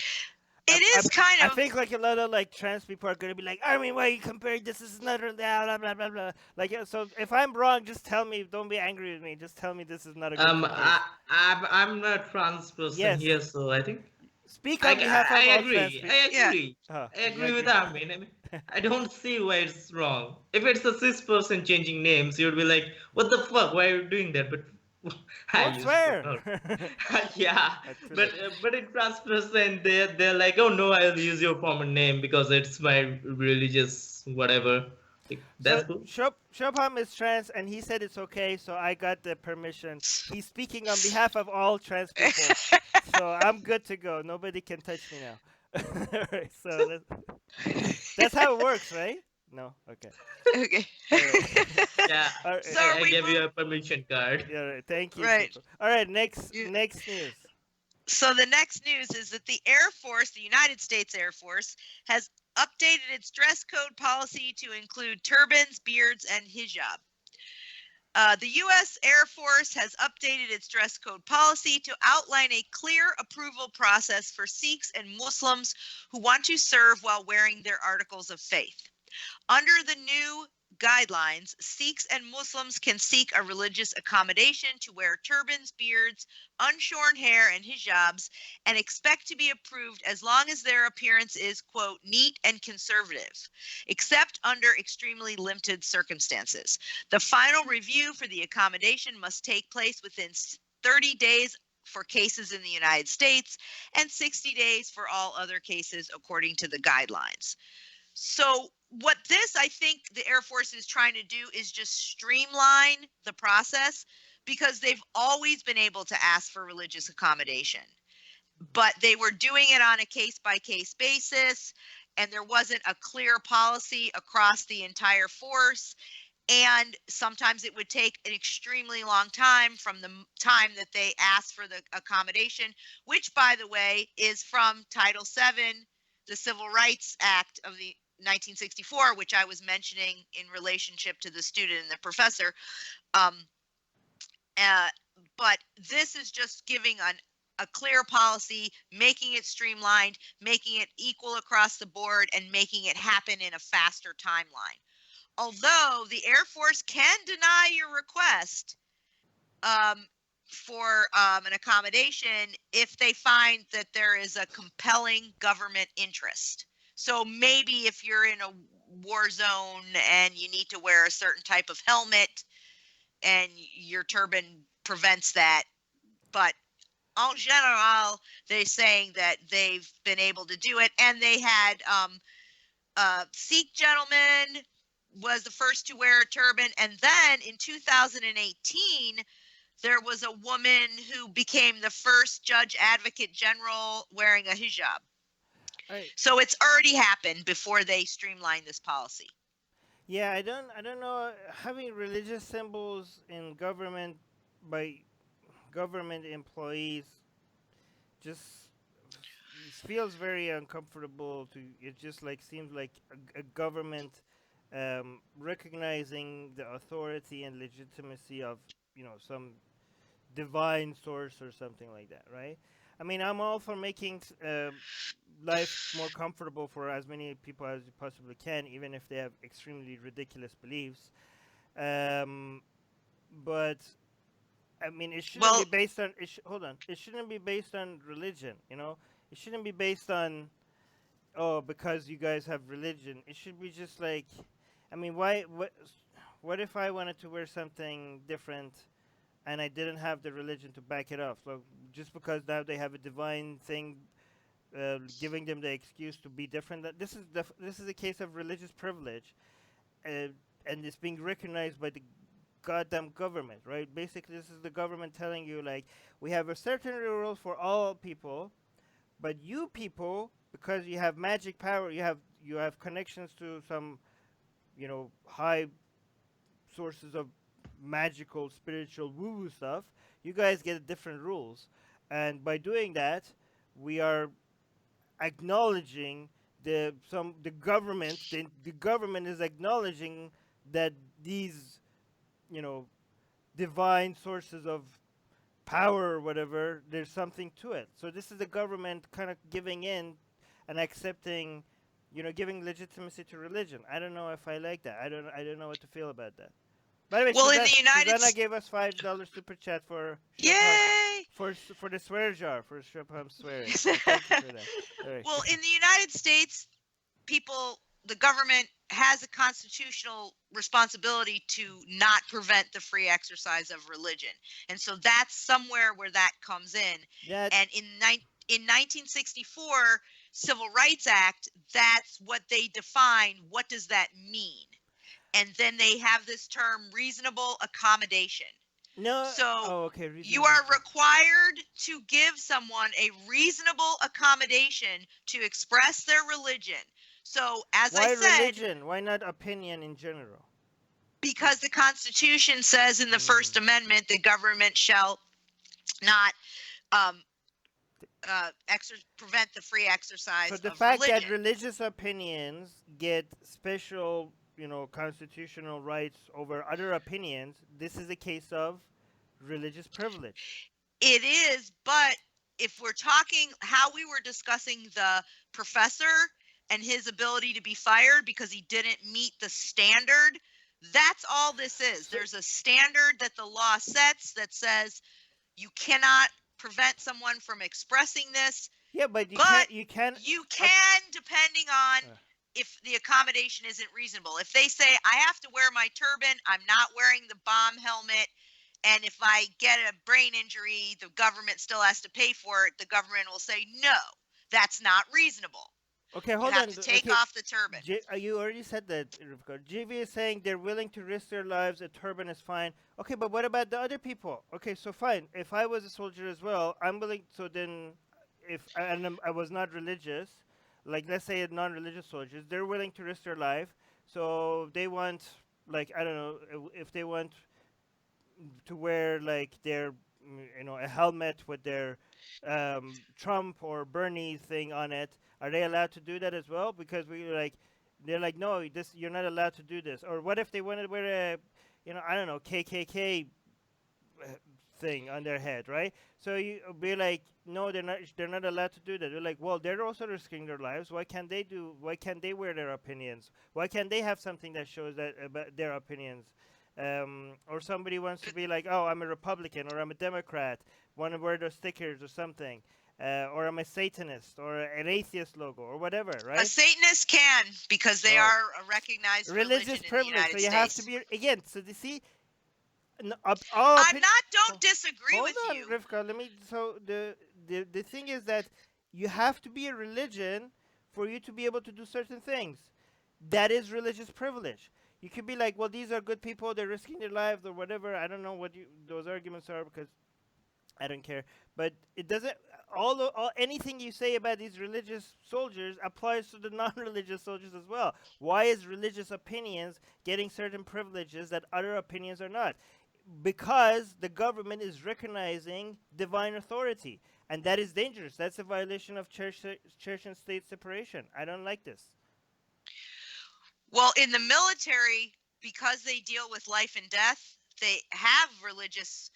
It is kind I of. think like a lot of like trans people are gonna be like, I mean, why you comparing this? This is not blah blah blah blah blah. Like, so if I'm wrong, just tell me. Don't be angry with me. Just tell me this is not a good comparison. I'm not trans person Yes. here, so I think Speak on behalf of I all agree. trans people. I agree. Oh, I you agree with agree. Armin. I mean, I don't see why it's wrong. If it's a cis person changing names, you'd be like, "What the fuck? Why are you doing that?" But I Don't use swear. yeah, That's true. but in trans person, they're like, "Oh no, I'll use your common name because it's my religious whatever." Like, that's So cool. Shobham is trans, and he said it's okay, so I got the permission. He's speaking on behalf of all trans people, so I'm good to go. Nobody can touch me now. Alright, so that's how it works, right? No, okay. Okay. Yeah, Alright, So I we gave you move- a permission card. yeah, right, thank you. Right. Super. All right, next You- next news. So the next news is that the Air Force, the United States Air Force, has updated its dress code policy to include turbans, beards, and hijab. The U.S. Air Force has updated its dress code policy to outline a clear approval process for Sikhs and Muslims who want to serve while wearing their articles of faith. Under the new guidelines, Sikhs and Muslims can seek a religious accommodation to wear turbans, beards, unshorn hair, and hijabs, and expect to be approved as long as their appearance is, quote, neat and conservative, except under extremely limited circumstances. The final review for the accommodation must take place within 30 days for cases in the United States and 60 days for all other cases according to the guidelines. So what this, I think the Air Force is trying to do is just streamline the process, because they've always been able to ask for religious accommodation, but they were doing it on a case-by-case basis, and there wasn't a clear policy across the entire force. And sometimes it would take an extremely long time from the time that they asked for the accommodation, which, by the way, is from Title VII, the Civil Rights Act of the 1964, which I was mentioning in relationship to the student and the professor. But this is just giving a clear policy, making it streamlined, making it equal across the board, and making it happen in a faster timeline. Although the Air Force can deny your request for an accommodation if they find that there is a compelling government interest. So maybe if you're in a war zone and you need to wear a certain type of helmet and your turban prevents that. But en general, they're saying that they've been able to do it. And they had Sikh gentleman was the first to wear a turban. And then in 2018, there was a woman who became the first judge advocate general wearing a hijab. Right. So it's already happened before they streamlined this policy. Yeah, I don't know, having religious symbols in government by government employees just feels very uncomfortable. It just like seems like a government recognizing the authority and legitimacy of some divine source or something like that, right? I mean, I'm all for making life more comfortable for as many people as you possibly can, even if they have extremely ridiculous beliefs. But I mean, it shouldn't be based on. Hold on. It shouldn't be based on religion. It shouldn't be based on, oh, because you guys have religion. It should be just like, I mean, why? What if I wanted to wear something different, and I didn't have the religion to back it up? So just because now they have a divine thing, giving them the excuse to be different. That this is a case of religious privilege, and it's being recognized by the goddamn government, right? Basically, this is the government telling you, like, we have a certain rule for all people, but you people, because you have magic power, you have connections to some high sources of magical, spiritual, woo-woo stuff, you guys get different rules. And by doing that, we are acknowledging the government. The government is acknowledging that these, you know, divine sources of power or whatever, there's something to it. So this is the government kind of giving in and accepting, giving legitimacy to religion. I don't know if I like that. I don't know what to feel about that. By the way, Well, in the United Susanna gave us $5 super chat for Yay! for the swear jar for Shepam swearing. So thank you for that. All right. Well, in the United States, the government has a constitutional responsibility to not prevent the free exercise of religion. And so that's somewhere where that comes in. And in 1964 Civil Rights Act, that's what they define. What does that mean? And then they have this term reasonable accommodation. No. So okay. You are required to give someone a reasonable accommodation to express their religion. So as Why I said, religion? Why not opinion in general? Because the Constitution says in the First Amendment, the government shall not prevent the free exercise of religion. So the fact that religious opinions get special, constitutional rights over other opinions, this is a case of religious privilege. It is, but if we're talking how we were discussing the professor and his ability to be fired because he didn't meet the standard, that's all this is. There's a standard that the law sets that says you cannot prevent someone from expressing this. Yeah, but you can depending on if the accommodation isn't reasonable. If they say, I have to wear my turban, I'm not wearing the bomb helmet, and if I get a brain injury, the government still has to pay for it, the government will say, no, that's not reasonable. Okay, hold on. You have to take off the turban. You already said that, Rivka. JV is saying they're willing to risk their lives. A turban is fine. Okay, but what about the other people? Okay, so fine. If I was a soldier as well, I'm willing. So then, I was not religious, like let's say non-religious soldiers, they're willing to risk their life. So they want, like, I don't know, if they want to wear like their, a helmet with their Trump or Bernie thing on it. Are they allowed to do that as well? Because they're like, no, you're not allowed to do this. Or what if they wanted to wear a, I don't know, KKK thing on their head, right? So you be like, no, they're not allowed to do that. They're like, well, they're also risking their lives. Why can't they wear their opinions? Why can't they have something that shows that about their opinions? Or somebody wants to be like, oh, I'm a Republican or I'm a Democrat, want to wear those stickers or something. Or I'm a Satanist or an atheist logo or whatever, right? A Satanist can, because they are a recognized religious privilege. In the United States. So you have to be, again, so you see, don't disagree with you. Hold on, Rivka, let me, so the thing is that you have to be a religion for you to be able to do certain things. That is religious privilege. You could be like, well, these are good people, they're risking their lives or whatever. I don't know what those arguments are because I don't care. But it doesn't, anything you say about these religious soldiers applies to the non-religious soldiers as well. Why is religious opinions getting certain privileges that other opinions are not? Because the government is recognizing divine authority. And that is dangerous. That's a violation of church and state separation. I don't like this. Well, in the military, because they deal with life and death, they have religions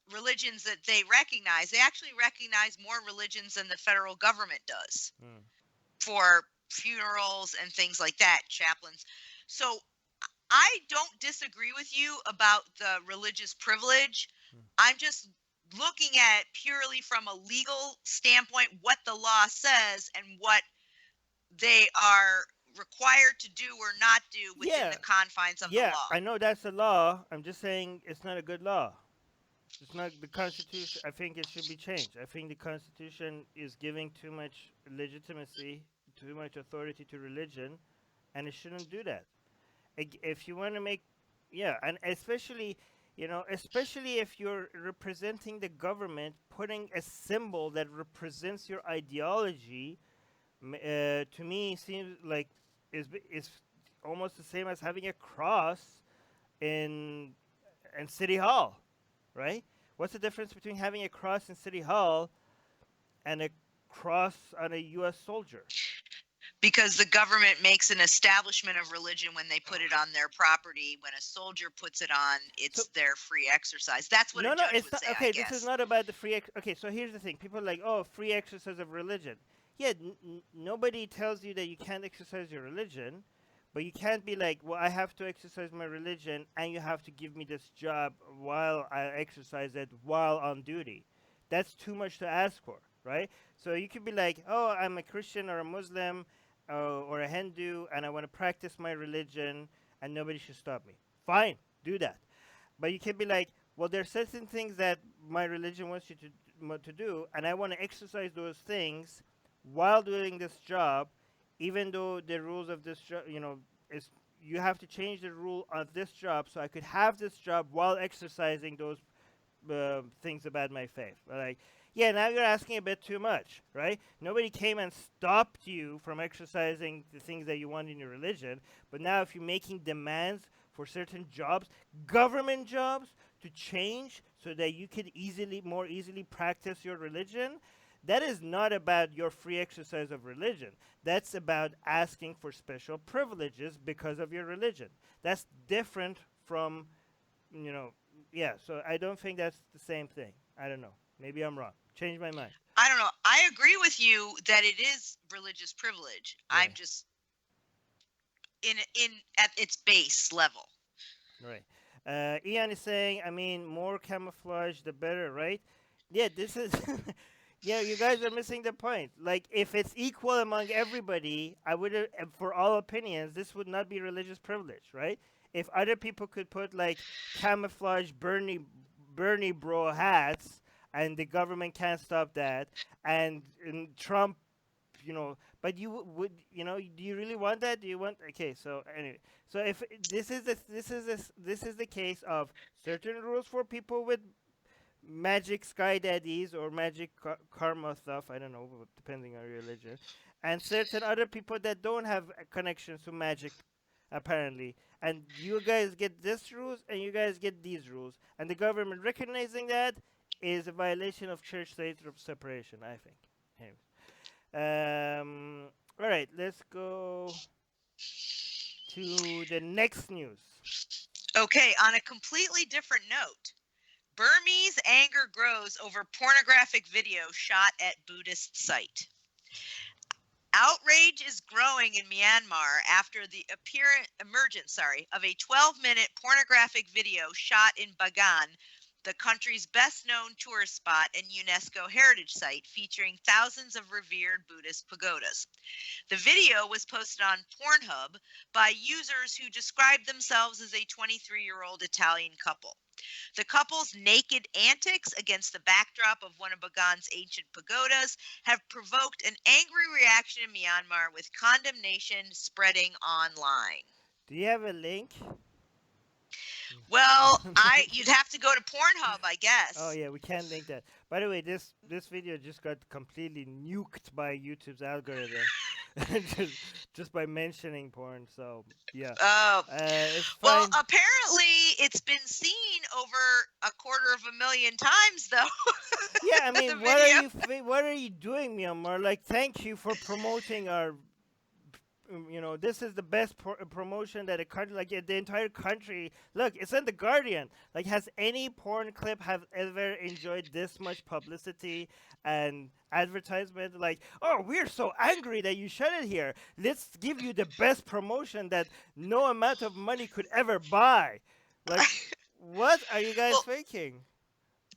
that they recognize. They actually recognize more religions than the federal government does for funerals and things like that, chaplains. So I don't disagree with you about the religious privilege. I'm just looking at it purely from a legal standpoint, what the law says and what they are required to do or not do within the confines of the law. Yeah, I know that's the law. I'm just saying it's not a good law. It's not the Constitution. I think it should be changed. I think the Constitution is giving too much legitimacy, too much authority to religion, and it shouldn't do that. If you want to make, and especially if you're representing the government, putting a symbol that represents your ideology, to me seems like is almost the same as having a cross in City Hall, right? What's the difference between having a cross in City Hall and a cross on a U.S. soldier? Because the government makes an establishment of religion when they put it on their property. When a soldier puts it on, it's their free exercise. That's what a judge it's would not. say, Okay, I this is guess. not about the free. Okay, so here's the thing: people are like, oh, free exercise of religion. Yeah, nobody tells you that you can't exercise your religion, but you can't be like, well, I have to exercise my religion, and you have to give me this job while I exercise it while on duty. That's too much to ask for, right? So you could be like, oh, I'm a Christian or a Muslim or a Hindu, and I want to practice my religion, and nobody should stop me. Fine, do that. But you can be like, well, there are certain things that my religion wants you to do, and I want to exercise those things while doing this job, even though the rules of this job, is you have to change the rule of this job so I could have this job while exercising those things about my faith. Like, yeah, now you're asking a bit too much, right? Nobody came and stopped you from exercising the things that you want in your religion, but now if you're making demands for certain jobs, government jobs, to change so that you could more easily practice your religion, that is not about your free exercise of religion. That's about asking for special privileges because of your religion. That's different from, yeah, so I don't think that's the same thing. I don't know. Maybe I'm wrong. Change my mind. I don't know. I agree with you that it is religious privilege. Right. I'm just in at its base level. Right. Ian is saying, I mean, more camouflage, the better, right? Yeah, this is. Yeah, you guys are missing the point. Like, if it's equal among everybody, I would, for all opinions, this would not be religious privilege, right? If other people could put like camouflage Bernie bro hats, and the government can't stop that, and Trump, but you would, do you really want that? Do you want? Okay, so anyway, so if this is the case of certain rules for people with magic sky daddies or magic karma stuff, I don't know, depending on your religion, and certain other people that don't have connections to magic, apparently, and you guys get this rules and you guys get these rules, and the government recognizing that is a violation of church-state separation, I think. Anyways. All right, let's go to the next news. Okay, on a completely different note, Burmese anger grows over pornographic video shot at Buddhist site. Outrage is growing in Myanmar after the emergence of a 12-minute pornographic video shot in Bagan, the country's best-known tourist spot and UNESCO heritage site featuring thousands of revered Buddhist pagodas. The video was posted on Pornhub by users who described themselves as a 23-year-old Italian couple. The couple's naked antics against the backdrop of one of Bagan's ancient pagodas have provoked an angry reaction in Myanmar, with condemnation spreading online. Do you have a link? Well, you'd have to go to Pornhub, I guess. Oh yeah, we can't link that. By the way, this video just got completely nuked by YouTube's algorithm, just by mentioning porn. So yeah. Oh. It's fine. Well, apparently it's been seen over 250,000 times, though. Yeah, I mean, what are you doing, Myanmar? Like, thank you for promoting our. This is the best promotion that a country, like the entire country. Look, it's in the Guardian. Like, has any porn clip have ever enjoyed this much publicity and advertisement? Like, oh, we're so angry that you shut it here. Let's give you the best promotion that no amount of money could ever buy. Like, what are you guys thinking?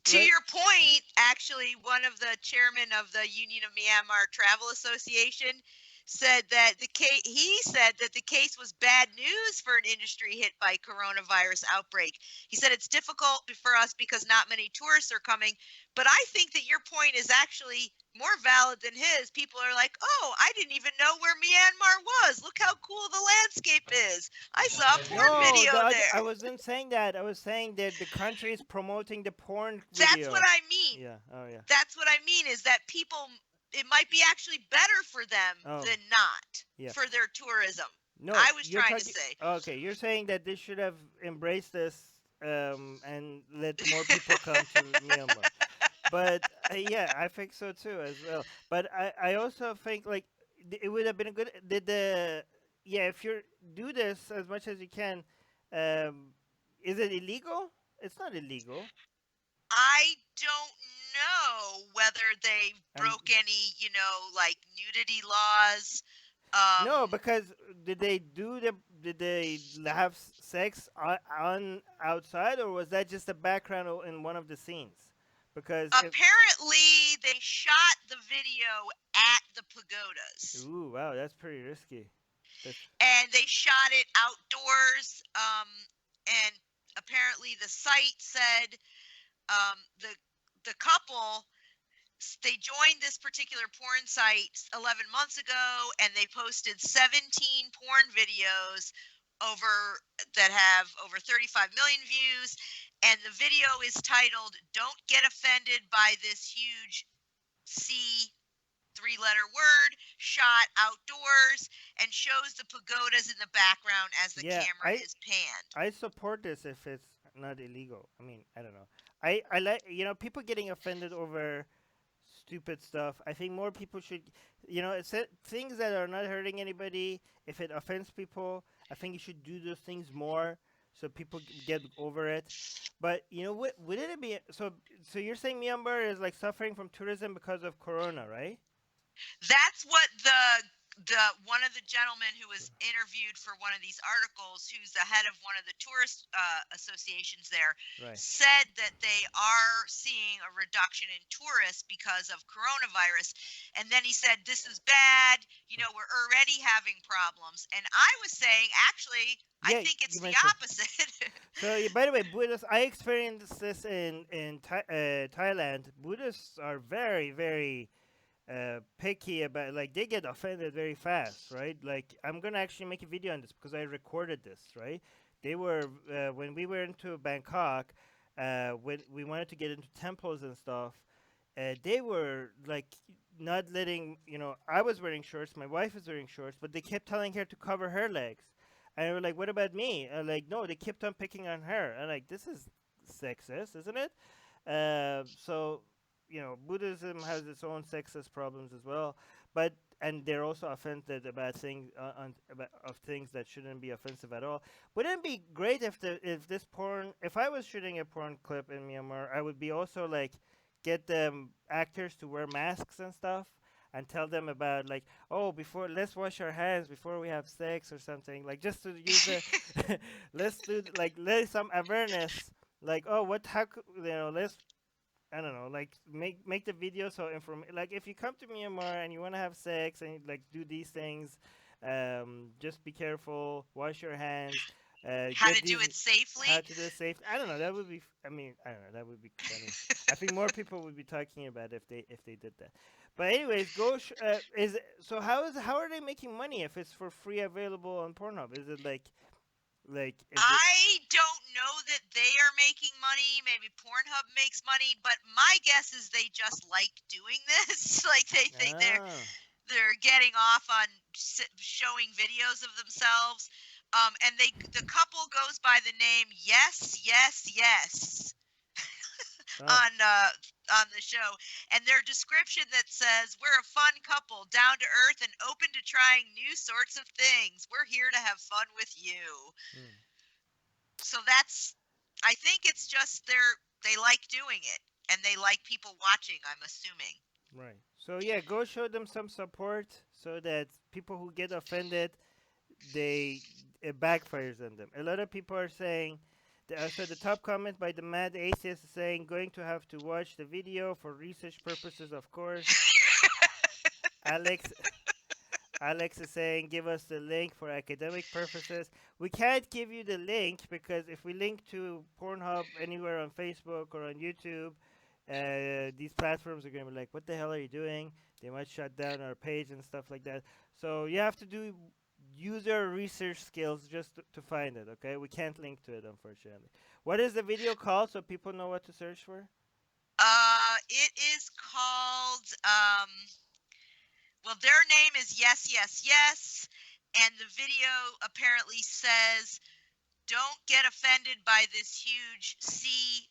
To your point, actually, one of the chairmen of the Union of Myanmar Travel Association said that the case was bad news for an industry hit by coronavirus outbreak. He said it's difficult for us because not many tourists are coming, but I think that your point is actually more valid than his. People are like, oh, I didn't even know where Myanmar was. Look how cool the landscape is. I saw a porn video there. I wasn't saying that. I was saying that the country is promoting the porn video. That's what I mean. Yeah. Oh, yeah. That's what I mean, is that people, it might be actually better for them than not for their tourism. No, I was you're trying to talking. say. Okay, you're saying that they should have embraced this and let more people come to Myanmar. But yeah, I think so too as well. But I also think like it would have been a good did the yeah if you do this as much as you can, um, is it illegal? It's not illegal. I don't know whether they And broke any, like nudity laws. Um, no, because did they have sex on outside, or was that just a background in one of the scenes? Because if apparently, they shot the video at the pagodas, ooh wow, that's pretty risky. That's and they shot it outdoors. And apparently, the site said the couple they joined this particular porn site 11 months ago, and they posted 17 porn videos over that have over 35 million views, and the video is titled "Don't Get Offended by This Huge C three-letter word," shot outdoors, and shows the pagodas in the background as the yeah, camera is panned. I support this if it's not illegal. I mean, I don't know. I like people getting offended over stupid stuff. I think more people should, things that are not hurting anybody. If it offends people, I think you should do those things more so people get over it. But what wouldn't it be? So you're saying Myanmar is like suffering from tourism because of Corona, right? That's what the one of the gentlemen who was interviewed for one of these articles, who's the head of one of the tourist associations there, Right. said that they are seeing a reduction in tourists because of coronavirus. And then he said, this is bad. We're already having problems. And I was saying, actually, I Yeah, think it's you the mentioned. opposite. So, by the way, Buddhists. I experienced this in Thailand. Buddhists are very, very picky about, like, they get offended very fast, right? Like, I'm gonna actually make a video on this because I recorded this, right? They were when we were into Bangkok, when we wanted to get into temples and stuff. They were like not letting I was wearing shorts, my wife was wearing shorts, but they kept telling her to cover her legs, and we were like, "What about me?" And like, no, they kept on picking on her, and like, this is sexist, isn't it? So Buddhism has its own sexist problems as well, but and they're also offended about things about, of things that shouldn't be offensive at all. Wouldn't it be great if I was shooting a porn clip in Myanmar, I would be also like get the actors to wear masks and stuff and tell them about like, oh, before let's wash our hands before we have sex or something, like just to use the let's do like let some awareness, like, oh, what how let's I don't know, like make the video so like if you come to Myanmar and you want to have sex and like do these things, just be careful, wash your hands, How get to do these it safely. how to do it safe. I don't know. That would be. I mean, I don't know. That would be funny. I think more people would be talking about if they did that. But anyways, is so how are they making money if it's for free available on Pornhub? Is it like is it? I don't know that they are making money. Maybe Pornhub makes money, but my guess is they just like doing this. Like they think Ah, they're getting off on showing videos of themselves. And the couple goes by the name Yes, Yes, Yes oh, on the show, and their description that says, "We're a fun couple, down to earth and open to trying new sorts of things. We're here to have fun with you." hmm, So that's, I think it's just they like doing it, and they like people watching, I'm assuming. right. So yeah, go show them some support so that people who get offended, they it backfires on them. A lot of people are saying. So the top comment by the Mad Atheist is saying, going to have to watch the video for research purposes, of course. Alex Alex is saying, give us the link for academic purposes. We can't give you the link because if we link to Pornhub anywhere on Facebook or on YouTube, these platforms are going to be like, what the hell are you doing? They might shut down our page and stuff like that. So you have to do user research skills just to find it, okay? We can't link to it, unfortunately. What is the video called so people know what to search for? It is called, well, their name is Yes, Yes, Yes. And the video apparently says, "Don't get offended by this huge sea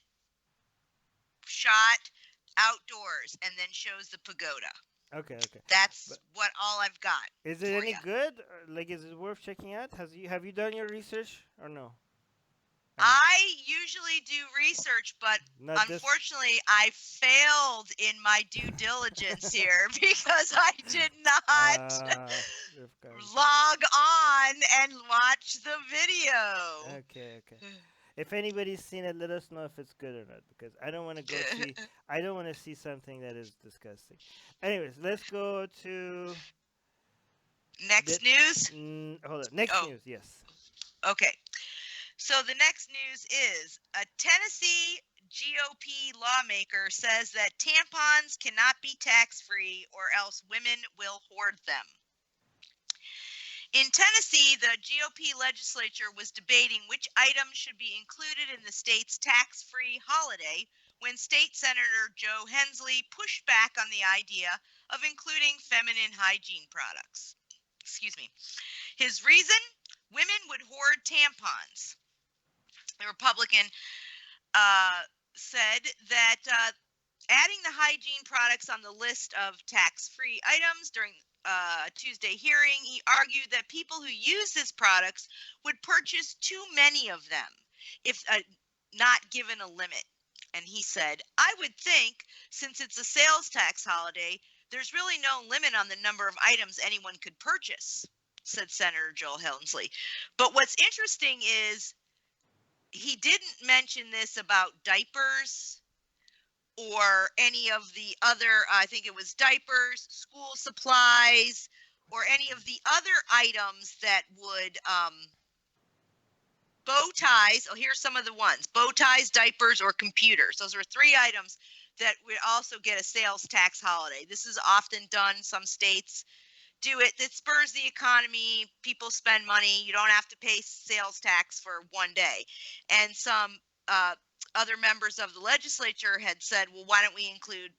shot outdoors," and then shows the pagoda. Okay, okay. That's But what all I've got is it for any you. good? Like, is it worth checking out? Have you done your research or no? I usually do research, but Not this. unfortunately, I failed in my due diligence here because I did not Of course. log on and watch the video. Okay, okay. If anybody's seen it, let us know if it's good or not, because I don't want to go see. I don't want to see something that is disgusting. Anyways, let's go to Next news? hold on. Next Oh, news. Yes. okay. So the next news is a Tennessee GOP lawmaker says that tampons cannot be tax-free or else women will hoard them. In Tennessee, the GOP legislature was debating which items should be included in the state's tax-free holiday when State Senator Joe Hensley pushed back on the idea of including feminine hygiene products. Excuse me. His reason? Women would hoard tampons. The Republican said that adding the hygiene products on the list of tax-free items during Tuesday hearing, he argued that people who use these products would purchase too many of them if not given a limit. And he said, "I would think, since it's a sales tax holiday, there's really no limit on the number of items anyone could purchase," said Senator Joel Hensley. But what's interesting is he didn't mention this about diapers or any of the other, I think it was diapers, school supplies, or any of the other items that would, bow ties. Oh, here's some of the ones: bow ties, diapers, or computers. Those are 3 items that would also get a sales tax holiday. This is often done. Some states do it. It spurs the economy. People spend money. You don't have to pay sales tax for one day. And some other members of the legislature had said, well, why don't we include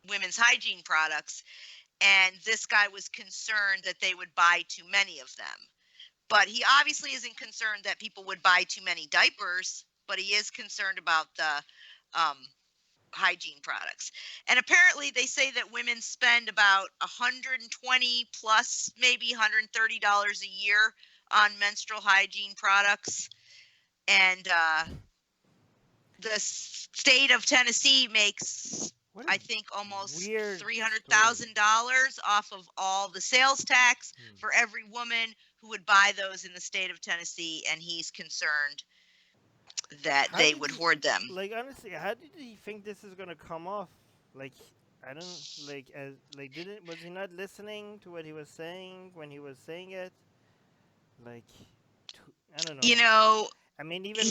women's hygiene products? And this guy was concerned that they would buy too many of them. But he obviously isn't concerned that people would buy too many diapers, but he is concerned about the hygiene products. And apparently they say that women spend about $120 plus maybe $130 a year on menstrual hygiene products. And the state of Tennessee makes, I think, almost $300,000 off of all the sales tax for every woman who would buy those in the state of Tennessee, and he's concerned that they would hoard them. Like, honestly, how did he think this is gonna come off? Like, I don't like as like was he not listening to what he was saying when he was saying it? Like, I don't know. You know, I mean, even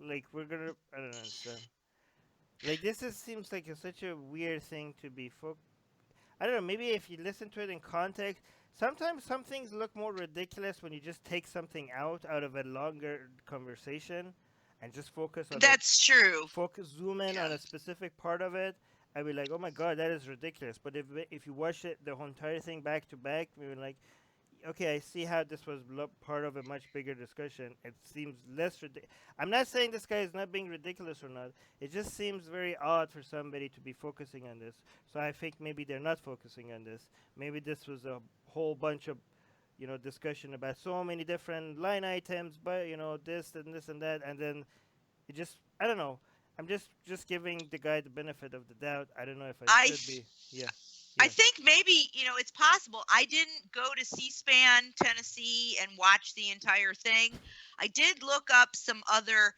like I don't understand. Like, this seems like such a weird thing to be I don't know. Maybe if you listen to it in context, sometimes some things look more ridiculous when you just take something out of a longer conversation and just focus on that's true. Zoom in on a specific part of it. I'd be like, oh my god, that is ridiculous. But if you watch it the whole entire thing back to back, we were like, okay, I see how this was part of a much bigger discussion. It seems less ridiculous. I'm not saying this guy is not being ridiculous or not. It just seems very odd for somebody to be focusing on this. So I think maybe they're not focusing on this. Maybe this was a whole bunch of, discussion about so many different line items, but this and this and that, and then it just, I don't know. I'm just giving the guy the benefit of the doubt. I don't know if I should be. Yeah. I think maybe, it's possible. I didn't go to C-SPAN, Tennessee, and watch the entire thing. I did look up some other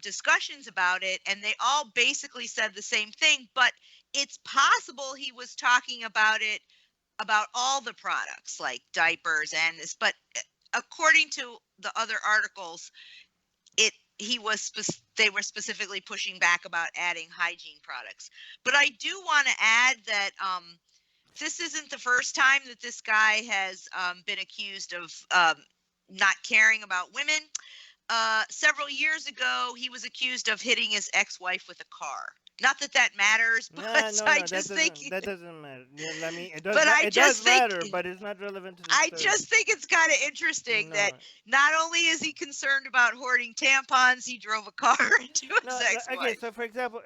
discussions about it, and they all basically said the same thing. But it's possible he was talking about it, about all the products, like diapers and this. But according to the other articles, they were specifically pushing back about adding hygiene products. But I do want to add that this isn't the first time that this guy has been accused of not caring about women. several years ago, he was accused of hitting his ex-wife with a car. Not that that matters, but No, I that just think doesn't. That doesn't matter. Yeah, I mean, it does. But I It just does think matter, but it's not relevant to the I story. just think it's kind of interesting No, that not only is he concerned about hoarding tampons, he drove a car into his no. ex-wife. Okay, so for example,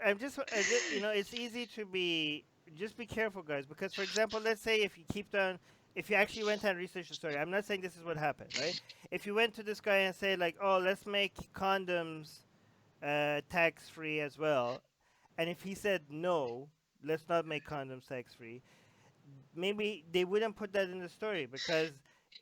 you know, it's easy to be. Just be careful, guys, because for example, let's say if you keep on, if you actually went and researched the story, I'm not saying this is what happened, right? If you went to this guy and say like, oh, let's make condoms tax free as well, and if he said no, let's not make condoms tax free, maybe they wouldn't put that in the story because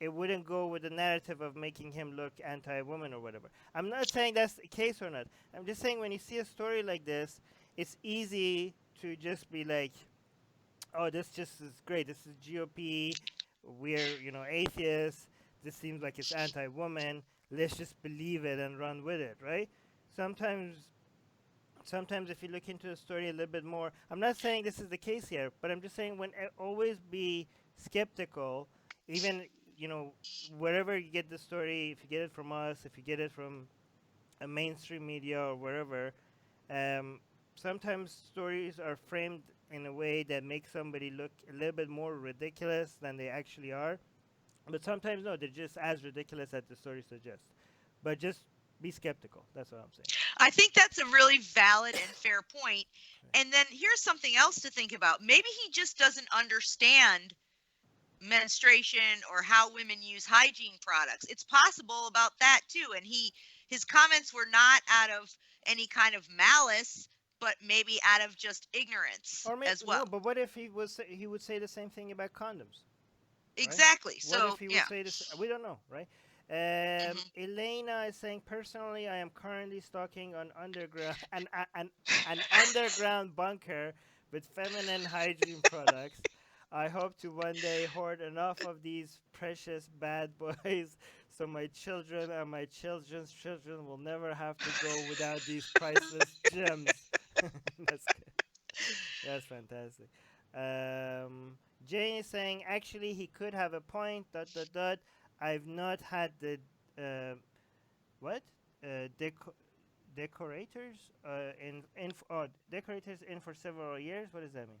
it wouldn't go with the narrative of making him look anti-woman or whatever. I'm not saying that's the case or not. I'm just saying when you see a story like this, it's easy to just be like, "Oh, this just is great. This is GOP. We're, you know, atheists. This seems like it's anti-woman. Let's just believe it and run with it," right? Sometimes sometimes if you look into the story a little bit more, I'm not saying this is the case here, but I'm just saying always be skeptical, even, you know, wherever you get the story, if you get it from us, if you get it from a mainstream media or wherever, um, sometimes stories are framed in a way that makes somebody look a little bit more ridiculous than they actually are. But sometimes no, they're just as ridiculous as the story suggests. But just be skeptical. That's what I'm saying. I think that's a really valid and fair point. And then here's something else to think about. Maybe he just doesn't understand menstruation or how women use hygiene products. It's possible about that too. And his comments were not out of any kind of malice, but maybe out of just ignorance Or as no, well. but what if he would say the same thing about condoms? Right? Exactly. What So if he would yeah. say this? We don't know, right? Elena is saying, personally, I am currently stalking an underground an underground bunker with feminine hygiene products. I hope to one day hoard enough of these precious bad boys so my children and my children's children will never have to go without these priceless gems. That's good. That's fantastic. Jane is saying, actually, he could have a point. Dot dot dot. I've not had the what decorators decorators in for several years. What does that mean?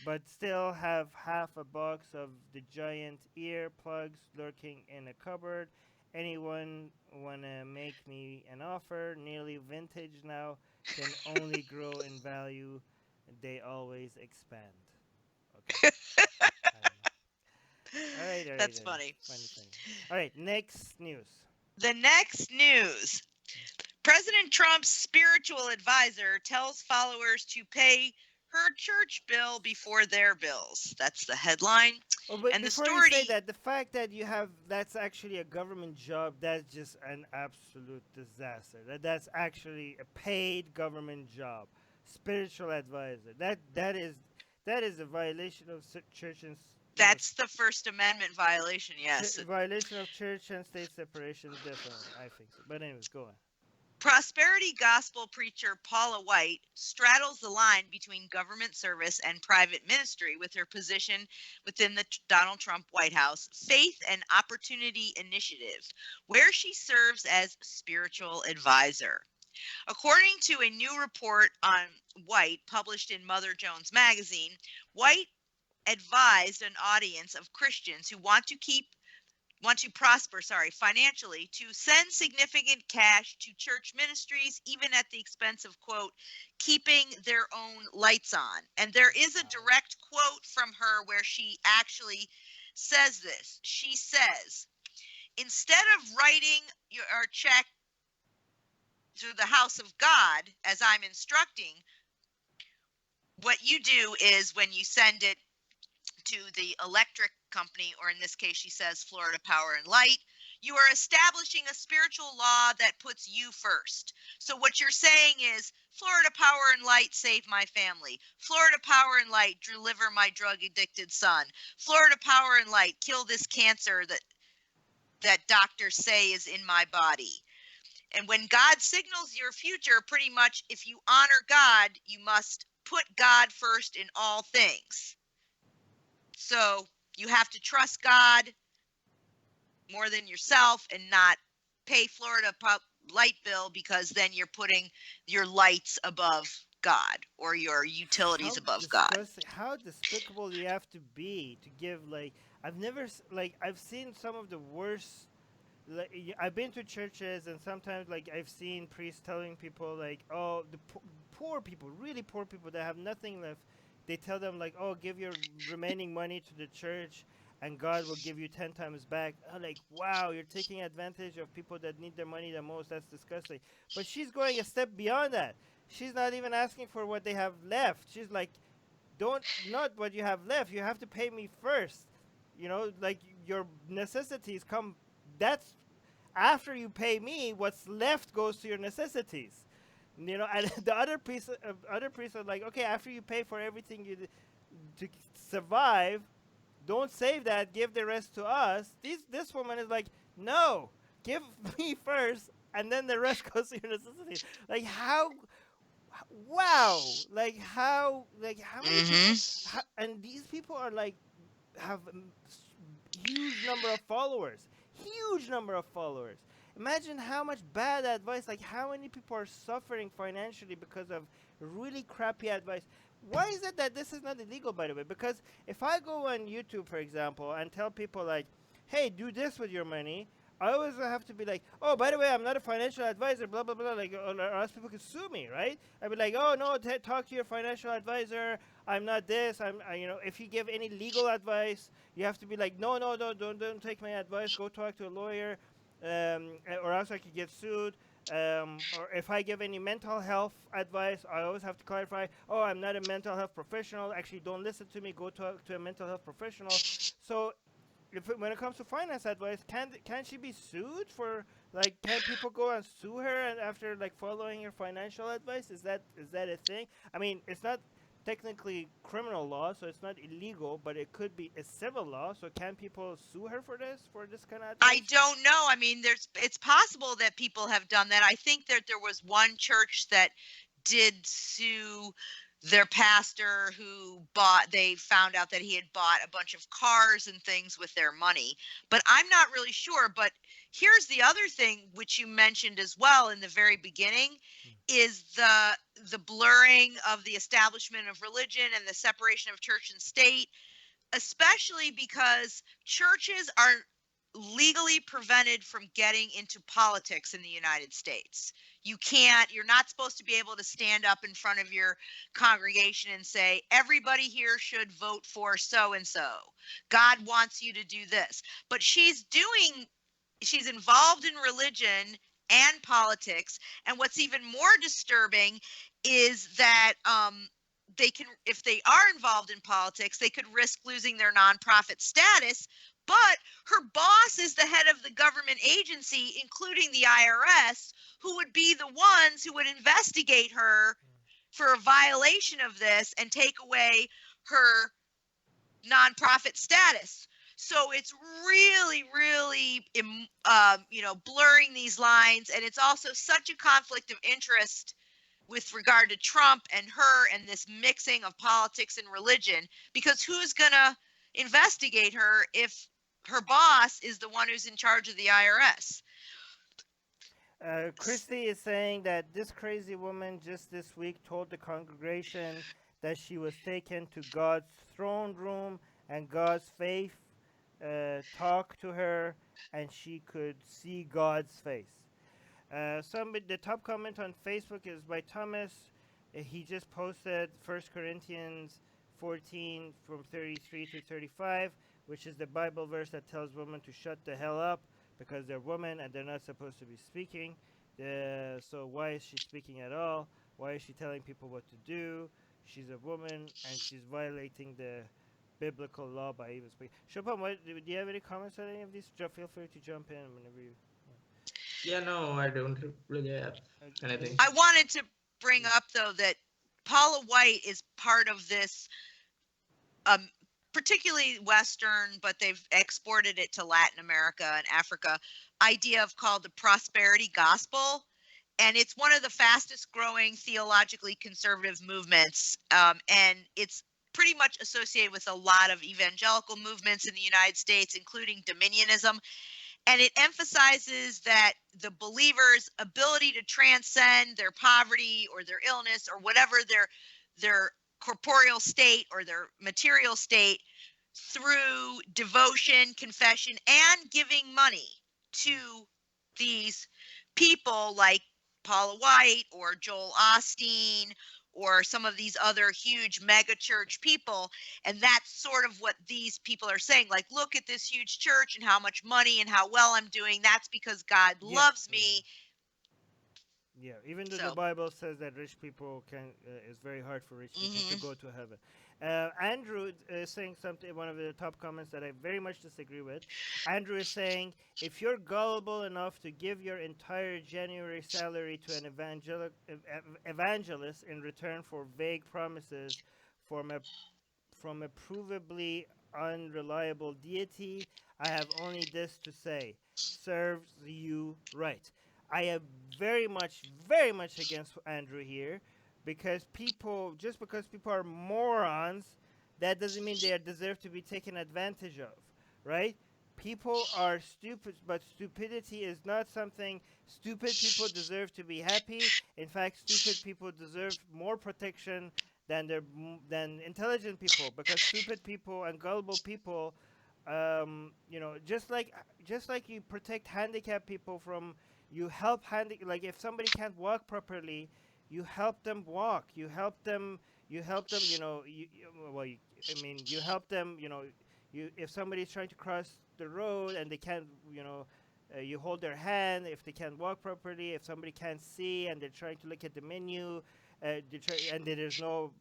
But still have half a box of the giant ear plugs lurking in a cupboard. Anyone wanna make me an offer? Nearly vintage now, can only grow in value. They always expand. Okay. All right, all right, That's all right. funny. Funny, funny. All right, next news. The next news. President Trump's spiritual advisor tells followers to pay her church bill before their bills. That's the headline. Oh, but And the before you say story, that, the fact that you have that's actually a government job, that's just an absolute disaster. That's actually a paid government job. Spiritual advisor. That is a violation of church and that's the First Amendment violation, yes. violation of church and state separation. Definitely, I think so. But anyways, go on. Prosperity gospel preacher Paula White straddles the line between government service and private ministry with her position within the Donald Trump White House Faith and Opportunity Initiative, where she serves as spiritual advisor. According to a new report on White published in Mother Jones magazine, White advised an audience of Christians who want to prosper financially to send significant cash to church ministries, even at the expense of, quote, keeping their own lights on. And there is a direct quote from her where she actually says this. She says, instead of writing your check to the house of God, as I'm instructing, what you do is when you send it to the electric company, or in this case, she says Florida Power and Light, you are establishing a spiritual law that puts you first. So what you're saying is, Florida Power and Light, save my family. Florida Power and Light, deliver my drug-addicted son. Florida Power and Light, kill this cancer that doctors say is in my body. And when God signals your future, pretty much, if you honor God, you must put God first in all things. So you have to trust God more than yourself and not pay Florida light bill because then you're putting your lights above God or your utilities above God. How despicable do you have to be to give like I've seen some of the worst. I've been to churches and sometimes like I've seen priests telling people like, oh, the poor people, really poor people that have nothing left, they tell them like, oh, give your remaining money to the church and God will give you 10 times back. I'm like, wow, you're taking advantage of people that need their money the most. That's disgusting. But she's going a step beyond that. She's not even asking for what they have left. She's like, not what you have left. You have to pay me first. You know, like your necessities come. That's after you pay me. What's left goes to your necessities. You know, and the other priests are like, okay, after you pay for everything to survive, don't save that. Give the rest to us. This woman is like, no, give me first, and then the rest goes to your necessities. Like how wow, how many people, and these people are like have huge number of followers, imagine how much bad advice, like how many people are suffering financially because of really crappy advice. Why is it that this is not illegal, by the way? Because if I go on YouTube, for example, and tell people like, hey, do this with your money, I always have to be like, oh, by the way, I'm not a financial advisor, blah, blah, blah, like, or else people could sue me, right? I'd be like, oh, no, talk to your financial advisor. I'm not this. If you give any legal advice, you have to be like, no, don't take my advice. Go talk to a lawyer, or else I could get sued. Or if I give any mental health advice, I always have to clarify, oh, I'm not a mental health professional. Actually, don't listen to me. Go talk to a mental health professional. So when it comes to finance advice, can she be sued for, like, can people go and sue her and after like following her financial advice? Is that a thing? I mean, it's not technically criminal law, so it's not illegal, but it could be a civil law. So can people sue her for this kind of advice? I don't know. I mean, it's possible that people have done that. I think that there was one church that did sue their pastor who they found out that he had bought a bunch of cars and things with their money, but I'm not really sure. But here's the other thing, which you mentioned as well in the very beginning, is the blurring of the establishment of religion and the separation of church and state, especially because churches are legally prevented from getting into politics in the United States. You're not supposed to be able to stand up in front of your congregation and say, everybody here should vote for so-and-so. God wants you to do this. But she's involved in religion and politics. And what's even more disturbing is that if they are involved in politics, they could risk losing their nonprofit status. But her boss is the head of the government agency, including the IRS, who would be the ones who would investigate her for a violation of this and take away her nonprofit status. So it's really, really, blurring these lines. And it's also such a conflict of interest with regard to Trump and her and this mixing of politics and religion, because who's going to investigate her if her boss is the one who's in charge of the IRS? Christy is saying that this crazy woman just this week told the congregation that she was taken to God's throne room and God's face talked to her and she could see God's face. The top comment on Facebook is by Thomas. He just posted 1 Corinthians 14 from 33 to 35, which is the Bible verse that tells women to shut the hell up because they're women and they're not supposed to be speaking. So why is she speaking at all? Why is she telling people what to do? She's a woman and she's violating the biblical law by even speaking. Chopin, do you have any comments on any of these? Feel free to jump in whenever you... Yeah, no, I don't really have anything. I wanted to bring up, though, that Paula White is part of this, particularly Western, but they've exported it to Latin America and Africa, idea of called the prosperity gospel. And it's one of the fastest growing theologically conservative movements. And it's pretty much associated with a lot of evangelical movements in the United States, including dominionism. And it emphasizes that the believer's ability to transcend their poverty or their illness or whatever their corporeal state or their material state through devotion, confession, and giving money to these people like Paula White or Joel Osteen or some of these other huge mega church people. And that's sort of what these people are saying. Like, look at this huge church and how much money and how well I'm doing. That's because God loves me. Yeah, even though the So, Bible says that rich people can, it's very hard for rich people to go to heaven. Andrew is saying something, one of the top comments that I very much disagree with. Andrew is saying, if you're gullible enough to give your entire January salary to an evangelist in return for vague promises from a provably unreliable deity, I have only this to say: serves you right. I am very much against Andrew here, because just because people are morons, that doesn't mean they deserve to be taken advantage of, right? People are stupid, but stupidity is not something. Stupid people deserve to be happy. In fact, stupid people deserve more protection than intelligent people, because stupid people and gullible people, just like you protect handicapped people from, you help like if somebody can't walk properly, you help them walk. You help them. You help them. If somebody's trying to cross the road and they can't, you hold their hand if they can't walk properly. If somebody can't see and they're trying to look at the menu, and there's no,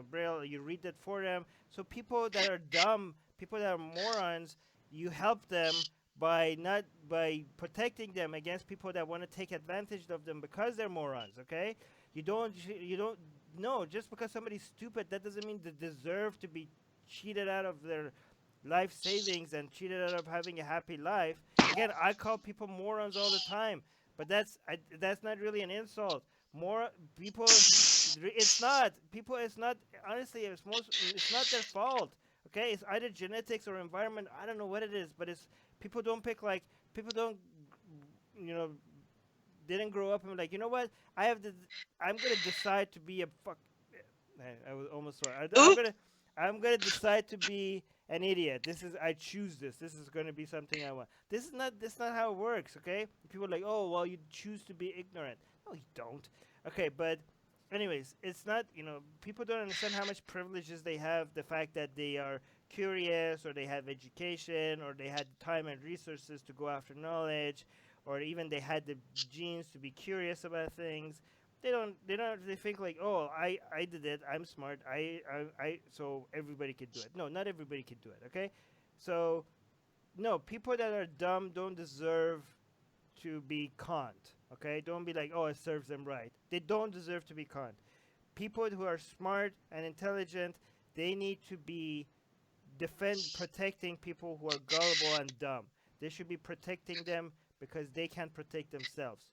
braille, you read that for them. So people that are dumb, people that are morons, you help them by protecting them against people that want to take advantage of them because they're morons. Okay, you don't no, just because somebody's stupid, that doesn't mean they deserve to be cheated out of their life savings and cheated out of having a happy life. Again, I call people morons all the time, but that's not really an insult. More people, it's not people. It's not, honestly. It's not their fault. Okay, it's either genetics or environment. I don't know what it is, but it's people don't pick like people don't, you know, didn't grow up and be like, you know what? I'm gonna decide to be a fuck. I was almost sorry. oop, I'm gonna decide to be an idiot. I choose this. This is gonna be something I want. This is not how it works. Okay? People are like, oh well, you choose to be ignorant. No, you don't. Okay, but anyways, it's not. People don't understand how much privileges they have. The fact that they are curious, or they have education, or they had time and resources to go after knowledge, or even they had the genes to be curious about things. They think like, oh, I did it, I'm smart, so everybody could do it. No, not everybody could do it. Okay, so no, people that are dumb don't deserve to be conned. Okay, don't be like, oh, it serves them right. They don't deserve to be conned. People who are smart and intelligent, they need to be protecting people who are gullible and dumb. They should be protecting them because they can't protect themselves,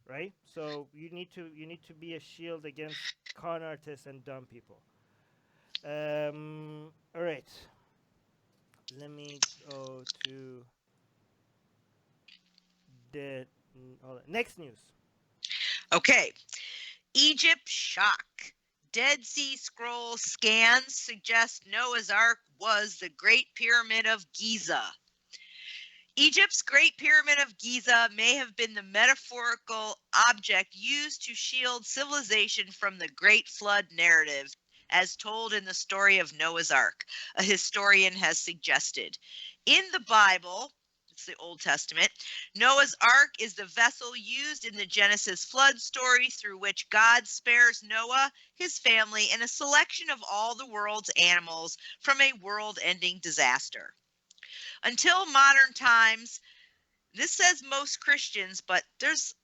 right? So you need to be a shield against con artists and dumb people. All right. Let me go to the next news. okay. Egypt shock. Dead Sea Scroll scans suggest Noah's Ark was the Great Pyramid of Giza. Egypt's Great Pyramid of Giza may have been the metaphorical object used to shield civilization from the Great Flood narrative, as told in the story of Noah's Ark, a historian has suggested. In the Bible, it's the Old Testament, Noah's Ark is the vessel used in the Genesis flood story through which God spares Noah, his family, and a selection of all the world's animals from a world-ending disaster. Until modern times, this says most Christians, but there's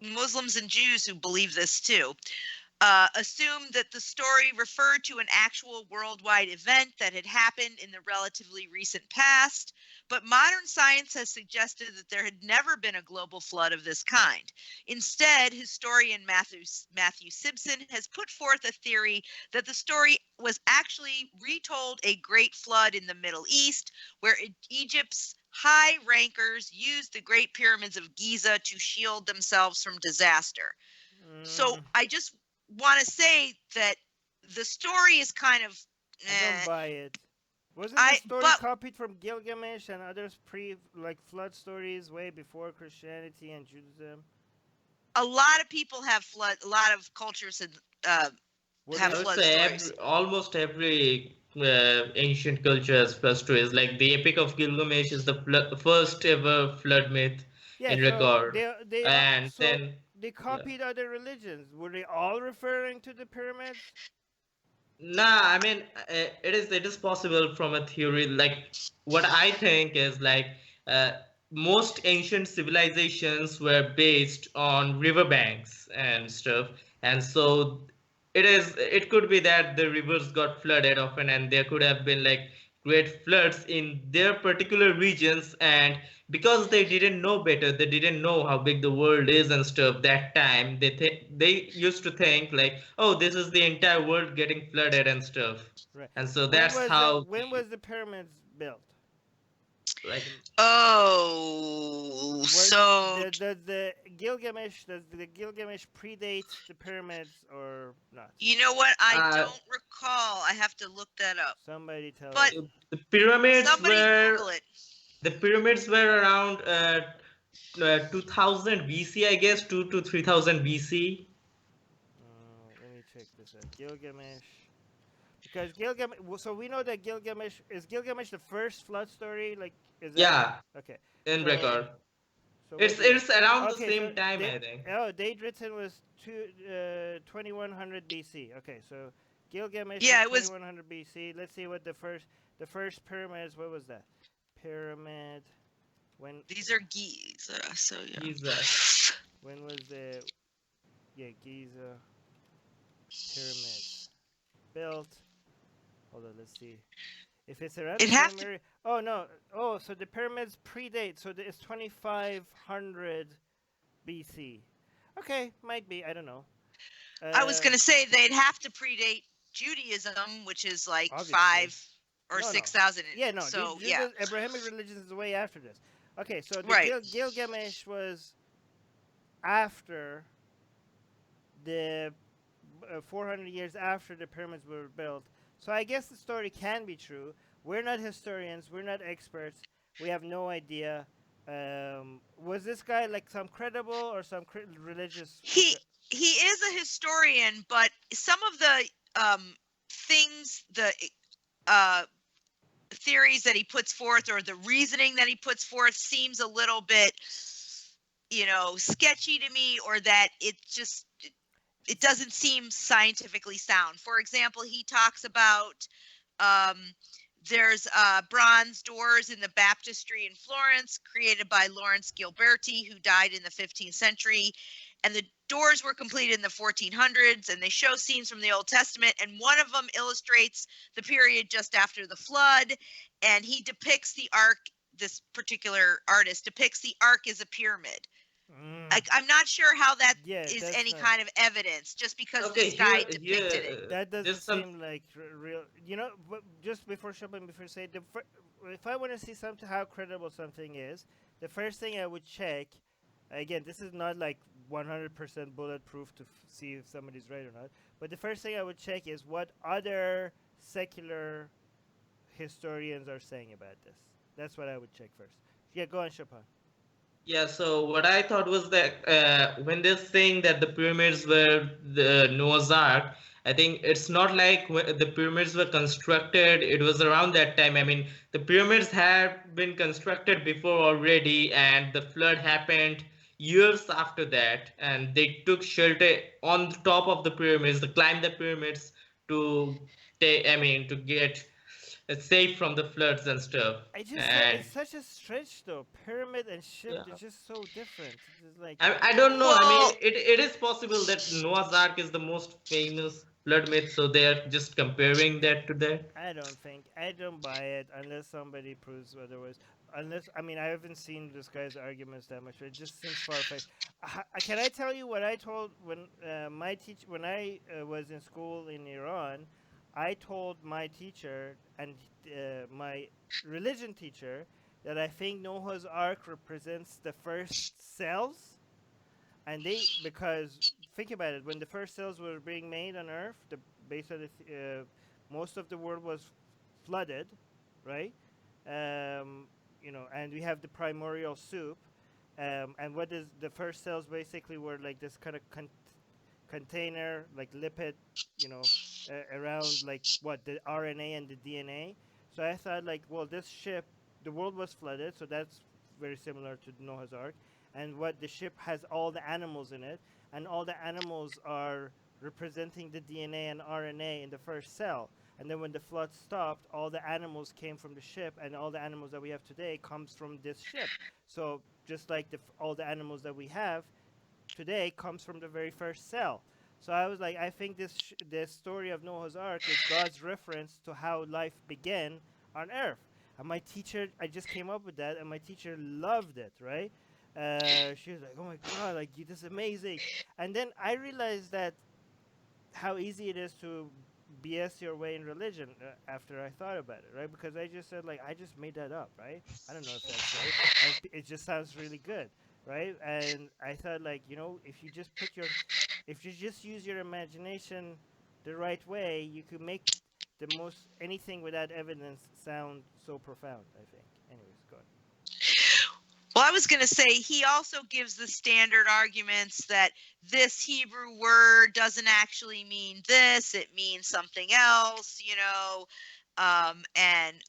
Muslims and Jews who believe this too. assumed that the story referred to an actual worldwide event that had happened in the relatively recent past, but modern science has suggested that there had never been a global flood of this kind. Instead, historian Matthew Simpson has put forth a theory that the story was actually retold a great flood in the Middle East, where Egypt's high rankers used the Great Pyramids of Giza to shield themselves from disaster. So I just want to say that the story is kind of I don't buy it. Wasn't the story copied from Gilgamesh and others flood stories way before Christianity and Judaism? A lot of people have a lot of cultures have flood stories. Almost every ancient culture has flood stories. Like the Epic of Gilgamesh is the first ever flood myth in record. They copied other religions. Were they all referring to the pyramids? Nah, I mean it is possible from a theory. Like what I think is like most ancient civilizations were based on riverbanks and stuff, and so it could be that the rivers got flooded often, and there could have been like great floods in their particular regions, and because they didn't know better, they didn't know how big the world is and stuff that time, they used to think like, oh, this is the entire world getting flooded and stuff. Right. And so that's how when was the pyramids built? Like the Gilgamesh predate the pyramids or not? You know what? I don't recall. I have to look that up. Somebody tell me. The pyramids Google it. The pyramids were around 2000 BC, I guess, 2 to 3000 BC. Let me check this out. Gilgamesh. Because Gilgamesh, so we know that Gilgamesh is the first flood story. Like, is it? Yeah. Okay. In record. So it's around the same time, I think. Oh, date written was 2100 BC. Okay, so Gilgamesh. Yeah, it was 2100 BC. Let's see what the first pyramids. What was that? Pyramid. When these are Giza. So yeah. Giza. When was the Giza pyramids built? Hold on, let's see. If it's around the same area. Oh no. Oh, so the pyramids predate. So it's 2500 BC. Okay, might be. I don't know. I was gonna say they'd have to predate Judaism, which is like obviously. 5 or 6,000. Yeah, no. So Abrahamic religion is way after this. Okay, so the Gilgamesh was after the 400 years after the pyramids were built. So I guess the story can be true. We're not historians. We're not experts. We have no idea. Was this guy like some credible or some religious? He is a historian, but some of the things, the theories that he puts forth or the reasoning that he puts forth seems a little bit, sketchy to me, or that it doesn't seem scientifically sound. For example, he talks about there's bronze doors in the baptistry in Florence created by Lawrence Gilberti, who died in the 15th century. And the doors were completed in the 1400s, and they show scenes from the Old Testament. And one of them illustrates the period just after the flood. And he depicts the ark, this particular artist depicts the ark as a pyramid. I'm not sure how that is any kind of evidence, just because this guy depicted it. That doesn't seem like real. But just before say, if I want to see how credible something is, the first thing I would check, again, this is not like 100% bulletproof to see if somebody's right or not, but the first thing I would check is what other secular historians are saying about this. That's what I would check first. Yeah, go on, Chopin. Yeah, so what I thought was that when they're saying that the pyramids were the Noah's Ark, I think it's not like when the pyramids were constructed, it was around that time. I mean, the pyramids had been constructed before already, and the flood happened years after that, and they took shelter on the top of the pyramids, to climb the pyramids to get it's safe from the floods and stuff. I just thought And it's such a stretch though. Pyramid and ship, yeah, they're just so different. It's just like I don't know. I mean, Well, it is possible that Noah's Ark is the most famous flood myth, so they're just comparing that to that. I don't buy it unless somebody proves otherwise. Unless I mean I haven't seen this guy's arguments that much, but it just seems far fetched. Can I tell you what I told when when I was in school in Iran? I told my teacher and my religion teacher that I think Noah's Ark represents the first cells, and they because think about it, when the first cells were being made on Earth, the base of the most of the world was flooded, right? Um, and we have the primordial soup, and what is the first cells basically were like this kind of container, like lipid, around like what the RNA and the DNA. So I thought like, well, this ship, the world was flooded, so that's very similar to Noah's Ark, and what the ship has all the animals in it, and all the animals are representing the DNA and RNA in the first cell. And then when the flood stopped, all the animals came from the ship, and all the animals that we have today comes from this ship. So just like all the animals that we have today comes from the very first cell. So I was like, I think this story of Noah's Ark is God's reference to how life began on Earth. And my teacher, I just came up with that, and my teacher loved it, right? She was like, "Oh my God, like this is amazing." And then I realized that how easy it is to BS your way in religion after I thought about it, right? Because I just said like I just made that up, right? I don't know if that's right, and it just sounds really good, right? And I thought like if you just use your imagination the right way, you could make the most anything without evidence sound so profound. I think. Anyways, go on. Well, I was going to say he also gives the standard arguments that this Hebrew word doesn't actually mean this; it means something else, and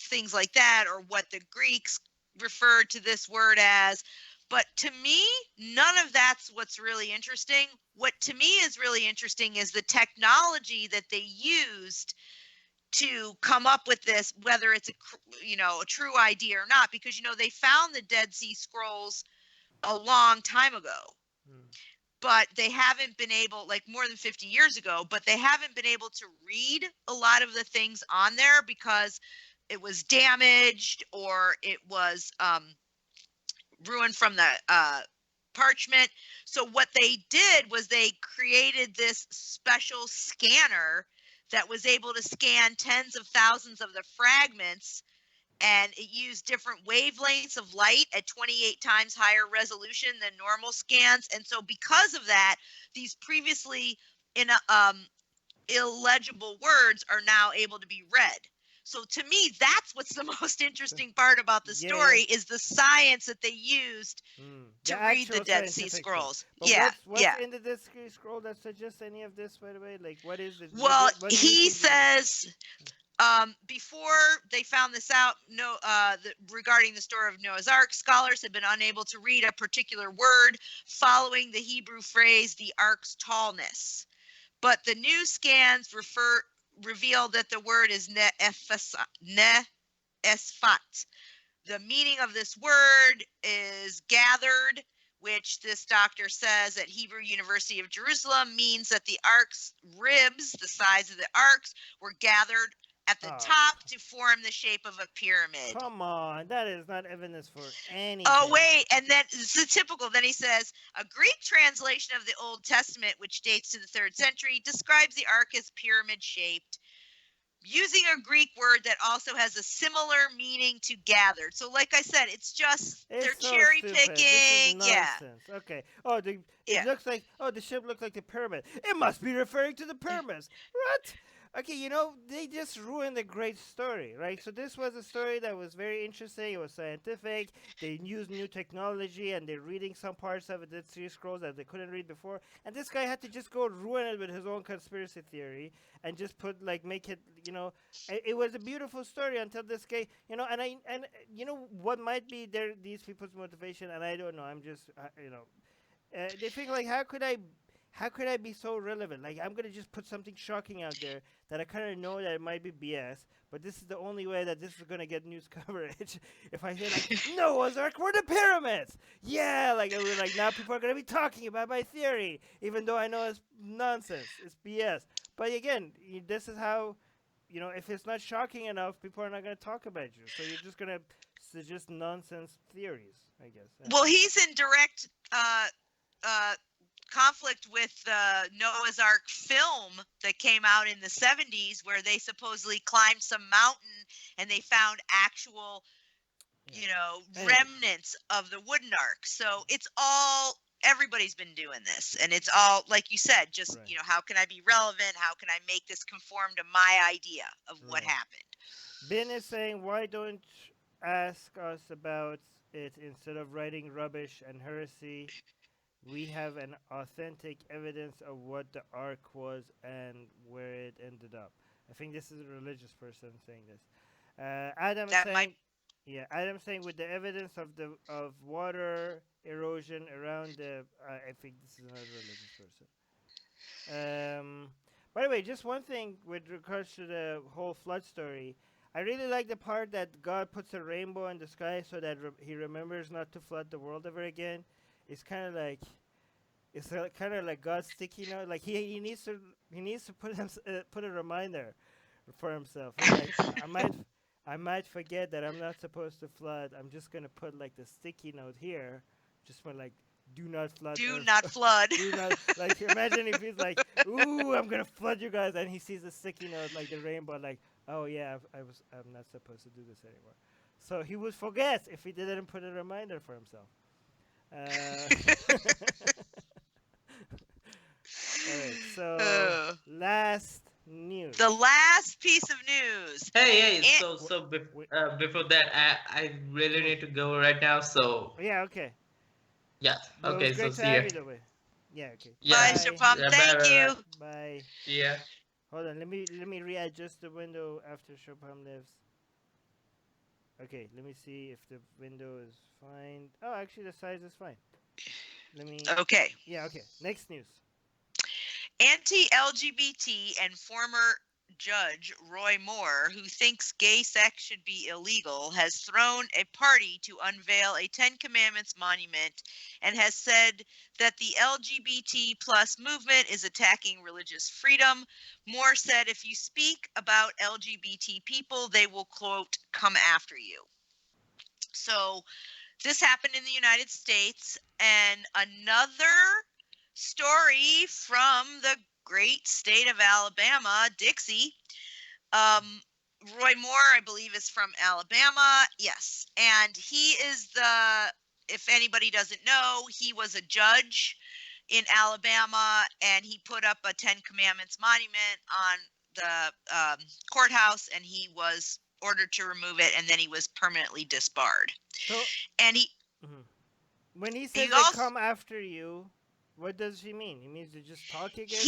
things like that, or what the Greeks referred to this word as. But to me, none of that's what's really interesting. What to me is really interesting is the technology that they used to come up with this, whether it's a true idea or not, because they found the Dead Sea Scrolls a long time ago, but they haven't been able, like more than 50 years ago, but they haven't been able to read a lot of the things on there because it was damaged or it was ruined from the parchment. So what they did was they created this special scanner that was able to scan tens of thousands of the fragments, and it used different wavelengths of light at 28 times higher resolution than normal scans. And so because of that, these previously illegible words are now able to be read. So to me, that's what's the most interesting part about the story is the science that they used to read the Dead Sea Scrolls. But what's in the Dead Sea Scroll that suggests any of this, by the way? Like, what is it? Well, what do you he think says before they found this out, regarding the story of Noah's Ark, scholars have been unable to read a particular word following the Hebrew phrase "the ark's tallness." But the new scans reveal that the word is ne'esfat. The meaning of this word is gathered, which this doctor says at Hebrew University of Jerusalem means that the ark's ribs, the size of the arks, were gathered at the top to form the shape of a pyramid. Come on, that is not evidence for anything. Oh, wait, and then this is typical. Then he says, a Greek translation of the Old Testament, which dates to the 3rd century, describes the ark as pyramid-shaped, using a Greek word that also has a similar meaning to gathered. So like I said, they're cherry picking. Yeah. Okay. It looks like the ship looks like the pyramid. It must be referring to the pyramids. What? Okay, they just ruined a great story, right? So this was a story that was very interesting. It was scientific. They used new technology, and they're reading some parts of the Dead Sea Scrolls that they couldn't read before. And this guy had to just go ruin it with his own conspiracy theory and just make it. It was a beautiful story until this guy, and what might be these people's motivation, and I don't know. I'm just, they think like, how could I how could I be so relevant? Like, I'm gonna just put something shocking out there that I kind of know that it might be BS, but this is the only way that this is gonna get news coverage. If I say like Noah's Ark were the pyramids, yeah, like we're like now people are gonna be talking about my theory, even though I know it's nonsense, it's BS. But again, this is how, if it's not shocking enough, people are not gonna talk about you. So you're just gonna suggest nonsense theories, I guess. Well, he's in direct uh, conflict with the Noah's Ark film that came out in the 70s, where they supposedly climbed some mountain and they found actual, remnants of the wooden ark. So it's all, everybody's been doing this, and it's all, like you said, just, Right. how can I be relevant? How can I make this conform to my idea of what Right. happened? Ben is saying, why don't ask us about it instead of writing rubbish and heresy? We have an authentic evidence of what the ark was and where it ended up. I think this is a religious person saying this. Adam That saying, might- Adam saying with the evidence of water erosion around the. I think this is another religious person. By the way, just one thing with regards to the whole flood story. I really like the part that God puts a rainbow in the sky so that he remembers not to flood the world ever again. It's kind of like, God's sticky note. Like he needs to put a reminder for himself. Like, I might forget that I'm not supposed to flood. I'm just gonna put like the sticky note here, just for like, do not flood. Do Earth. not flood. Do not, like, imagine if he's like, ooh, I'm gonna flood you guys, and he sees the sticky note like the rainbow, like, oh yeah, I'm not supposed to do this anymore. So he would forget if he didn't put a reminder for himself. All right, so last news. The last piece of news. Hey, And- before that, I really need to go right now. So Yeah, okay. yeah, Well, okay. it was So great to see have ya. you the way. Yeah, okay. Bye, Yeah. Shapam. Yeah, Thank bye, you. Bye. Yeah. Hold on, let me readjust the window after Chopin lives. Okay, let me see if the window is fine. Oh, actually the size is fine. Let me. Okay. Yeah, okay. Next news. Anti-LGBT and former judge Roy Moore, who thinks gay sex should be illegal, has thrown a party to unveil a Ten Commandments monument and has said that the LGBT plus movement is attacking religious freedom. Moore said, if you speak about LGBT people, they will, quote, come after you. So this happened in the United States, and another story from the great state of Alabama, Dixie. Roy Moore, I believe, is from Alabama. Yes. And he is if anybody doesn't know, he was a judge in Alabama, and he put up a Ten Commandments monument on the courthouse, and he was ordered to remove it, and then he was permanently disbarred. So, and he, when he says he also, they come after you, what does he mean? He means to just talk again?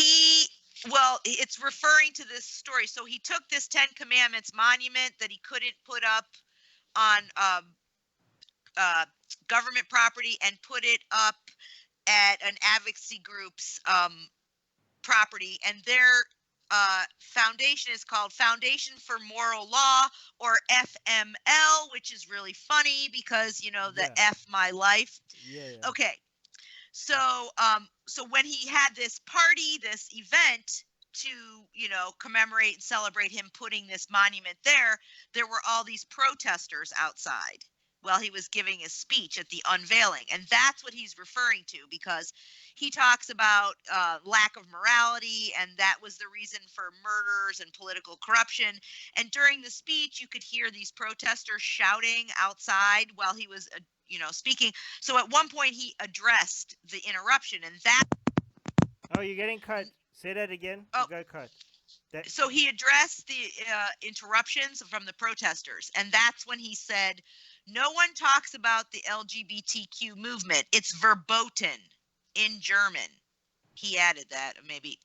Well, it's referring to this story. So he took this Ten Commandments monument that he couldn't put up on government property and put it up at an advocacy group's property, and their foundation is called Foundation for Moral Law, or FML, which is really funny because, the F my life. Yeah. Okay. So when he had this party, this event to, commemorate and celebrate him putting this monument there were all these protesters outside while he was giving his speech at the unveiling. And that's what he's referring to, because he talks about lack of morality, and that was the reason for murders and political corruption. And during the speech, you could hear these protesters shouting outside while he was speaking. So at one point he addressed the interruption, and that. Oh, you're getting cut. Say that again. Oh, you got cut. So he addressed the interruptions from the protesters, and that's when he said, "No one talks about the LGBTQ movement. It's verboten in German." He added that, maybe.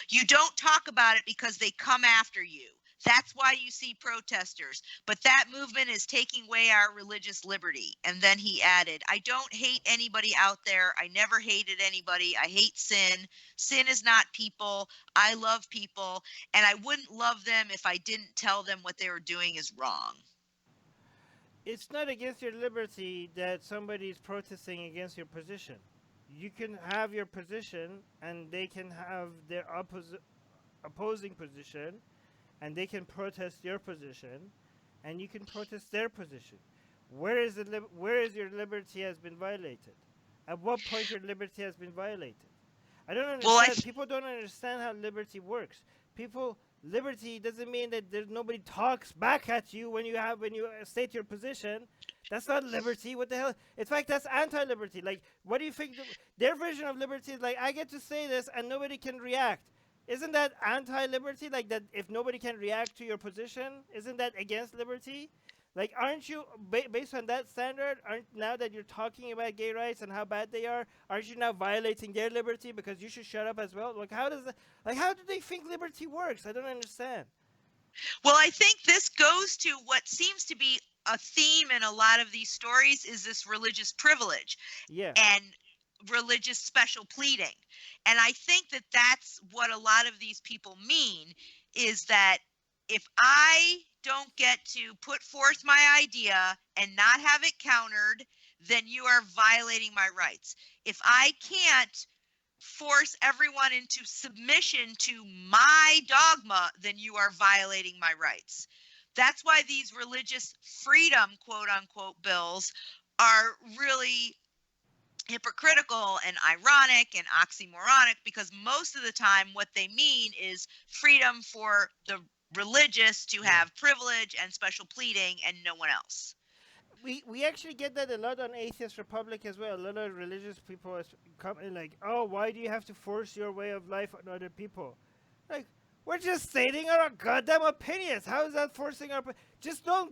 "You don't talk about it because they come after you. That's why you see protesters. But that movement is taking away our religious liberty. And then he added, I don't hate anybody out there. I never hated anybody. I hate sin. Sin is not people. I love people. And I wouldn't love them if I didn't tell them what they were doing is wrong. It's not against your liberty that somebody is protesting against your position. You can have your position, and they can have their opposing position, and they can protest your position, and you can protest their position. Where is your liberty has been violated? At what point your liberty has been violated? I don't understand. People don't understand how liberty works. Liberty doesn't mean that nobody talks back at you when you state your position. That's not liberty. What the hell? In fact, that's anti-liberty. Like, what do you think? Their version of liberty is like, I get to say this and nobody can react. Isn't that anti-liberty? Like, that if nobody can react to your position, isn't that against liberty? Like, aren't you, based on that standard, now that you're talking about gay rights and how bad they are, aren't you now violating their liberty because you should shut up as well? Like, how do they think liberty works? I don't understand. Well, I think this goes to what seems to be a theme in a lot of these stories is this religious privilege. Yeah. And religious special pleading. And I think that that's what a lot of these people mean, is that if I don't get to put forth my idea and not have it countered, then you are violating my rights. If I can't force everyone into submission to my dogma, then you are violating my rights. That's why these religious freedom, quote unquote, bills are really hypocritical and ironic and oxymoronic, because most of the time what they mean is freedom for the religious to have privilege and special pleading and no one else. We actually get that a lot on Atheist Republic as well. A lot of religious people come in like, oh, why do you have to force your way of life on other people? Like, we're just stating our goddamn opinions. How is that forcing our... Just go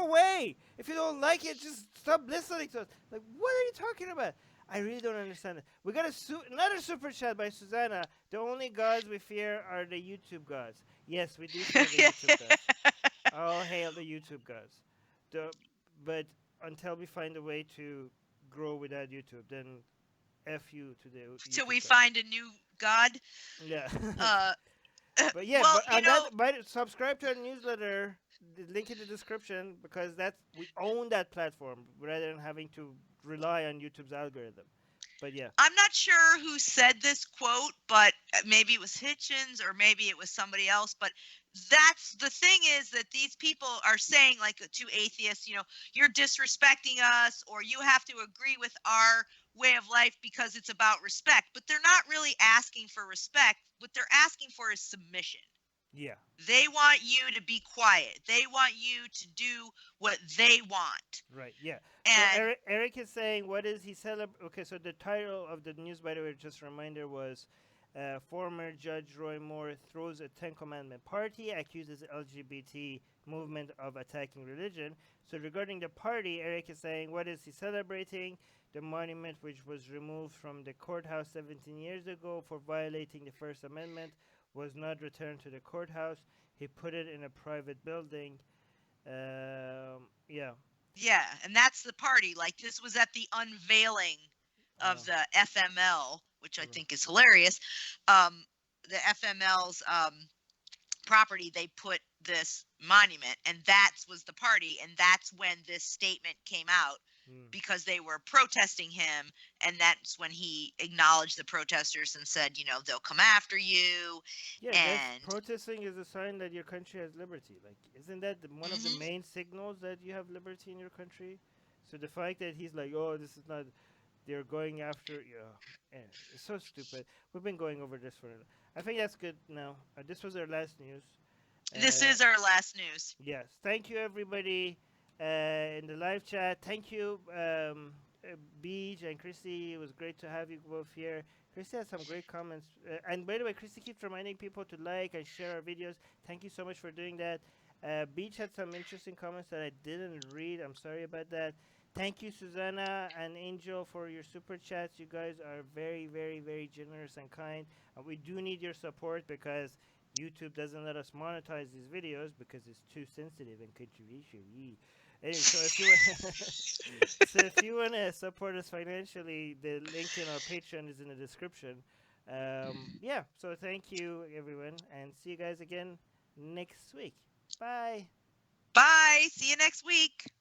away. If you don't like it, just stop listening to us. Like, what are you talking about? I really don't understand it. We got another super chat by Susanna. The only gods we fear are the YouTube gods. Yes, we do fear the YouTube gods. All hail the YouTube gods. But until we find a way to grow without YouTube, then F you to the YouTube Till we gods. find a new god. Yeah. But yeah, well, subscribe to our newsletter. The link in the description, because we own that platform rather than having to rely on YouTube's algorithm. But yeah, I'm not sure who said this quote, but maybe it was Hitchens or maybe it was somebody else. But that's the thing, is that these people are saying, like, to atheists, you're disrespecting us, or you have to agree with our way of life because it's about respect. But they're not really asking for respect. What they're asking for is submission. yeah. They want you to be quiet. They want you to do what they want. Right, yeah. And so Eric is saying, what is he celebrating? Okay, so the title of the news, by the way, just a reminder, was former Judge Roy Moore throws a Ten Commandment party, accuses LGBT movement of attacking religion. So regarding the party, Eric is saying, what is he celebrating? The monument, which was removed from the courthouse 17 years ago for violating the First Amendment, was not returned to the courthouse. He put it in a private building. Yeah. Yeah, and that's the party. Like, this was at the unveiling of the FML, which I think is hilarious. The FML's property, they put this monument, and that was the party, and that's when this statement came out, because they were protesting him, and that's when he acknowledged the protesters and said, they'll come after you. Yeah, and protesting is a sign that your country has liberty. Like, isn't that one of the main signals that you have liberty in your country? So the fact that he's like, oh, this is not... They're going after... it's so stupid. We've been going over this for... I think that's good now. This was our last news. This is our last news. Yes. Thank you, everybody, in the live chat. Thank you, Beach and Christy. It was great to have you both here. Christy has some great comments. And by the way, Christy keeps reminding people to like and share our videos. Thank you so much for doing that. Beach had some interesting comments that I didn't read. I'm sorry about that. Thank you, Susanna and Angel, for your super chats. You guys are very, very, very generous and kind. And we do need your support, because YouTube doesn't let us monetize these videos because it's too sensitive and controversial. Anyway, so if you want to support us financially, the link in our Patreon is in the description. Yeah, so thank you, everyone, and see you guys again next week. Bye. Bye. See you next week.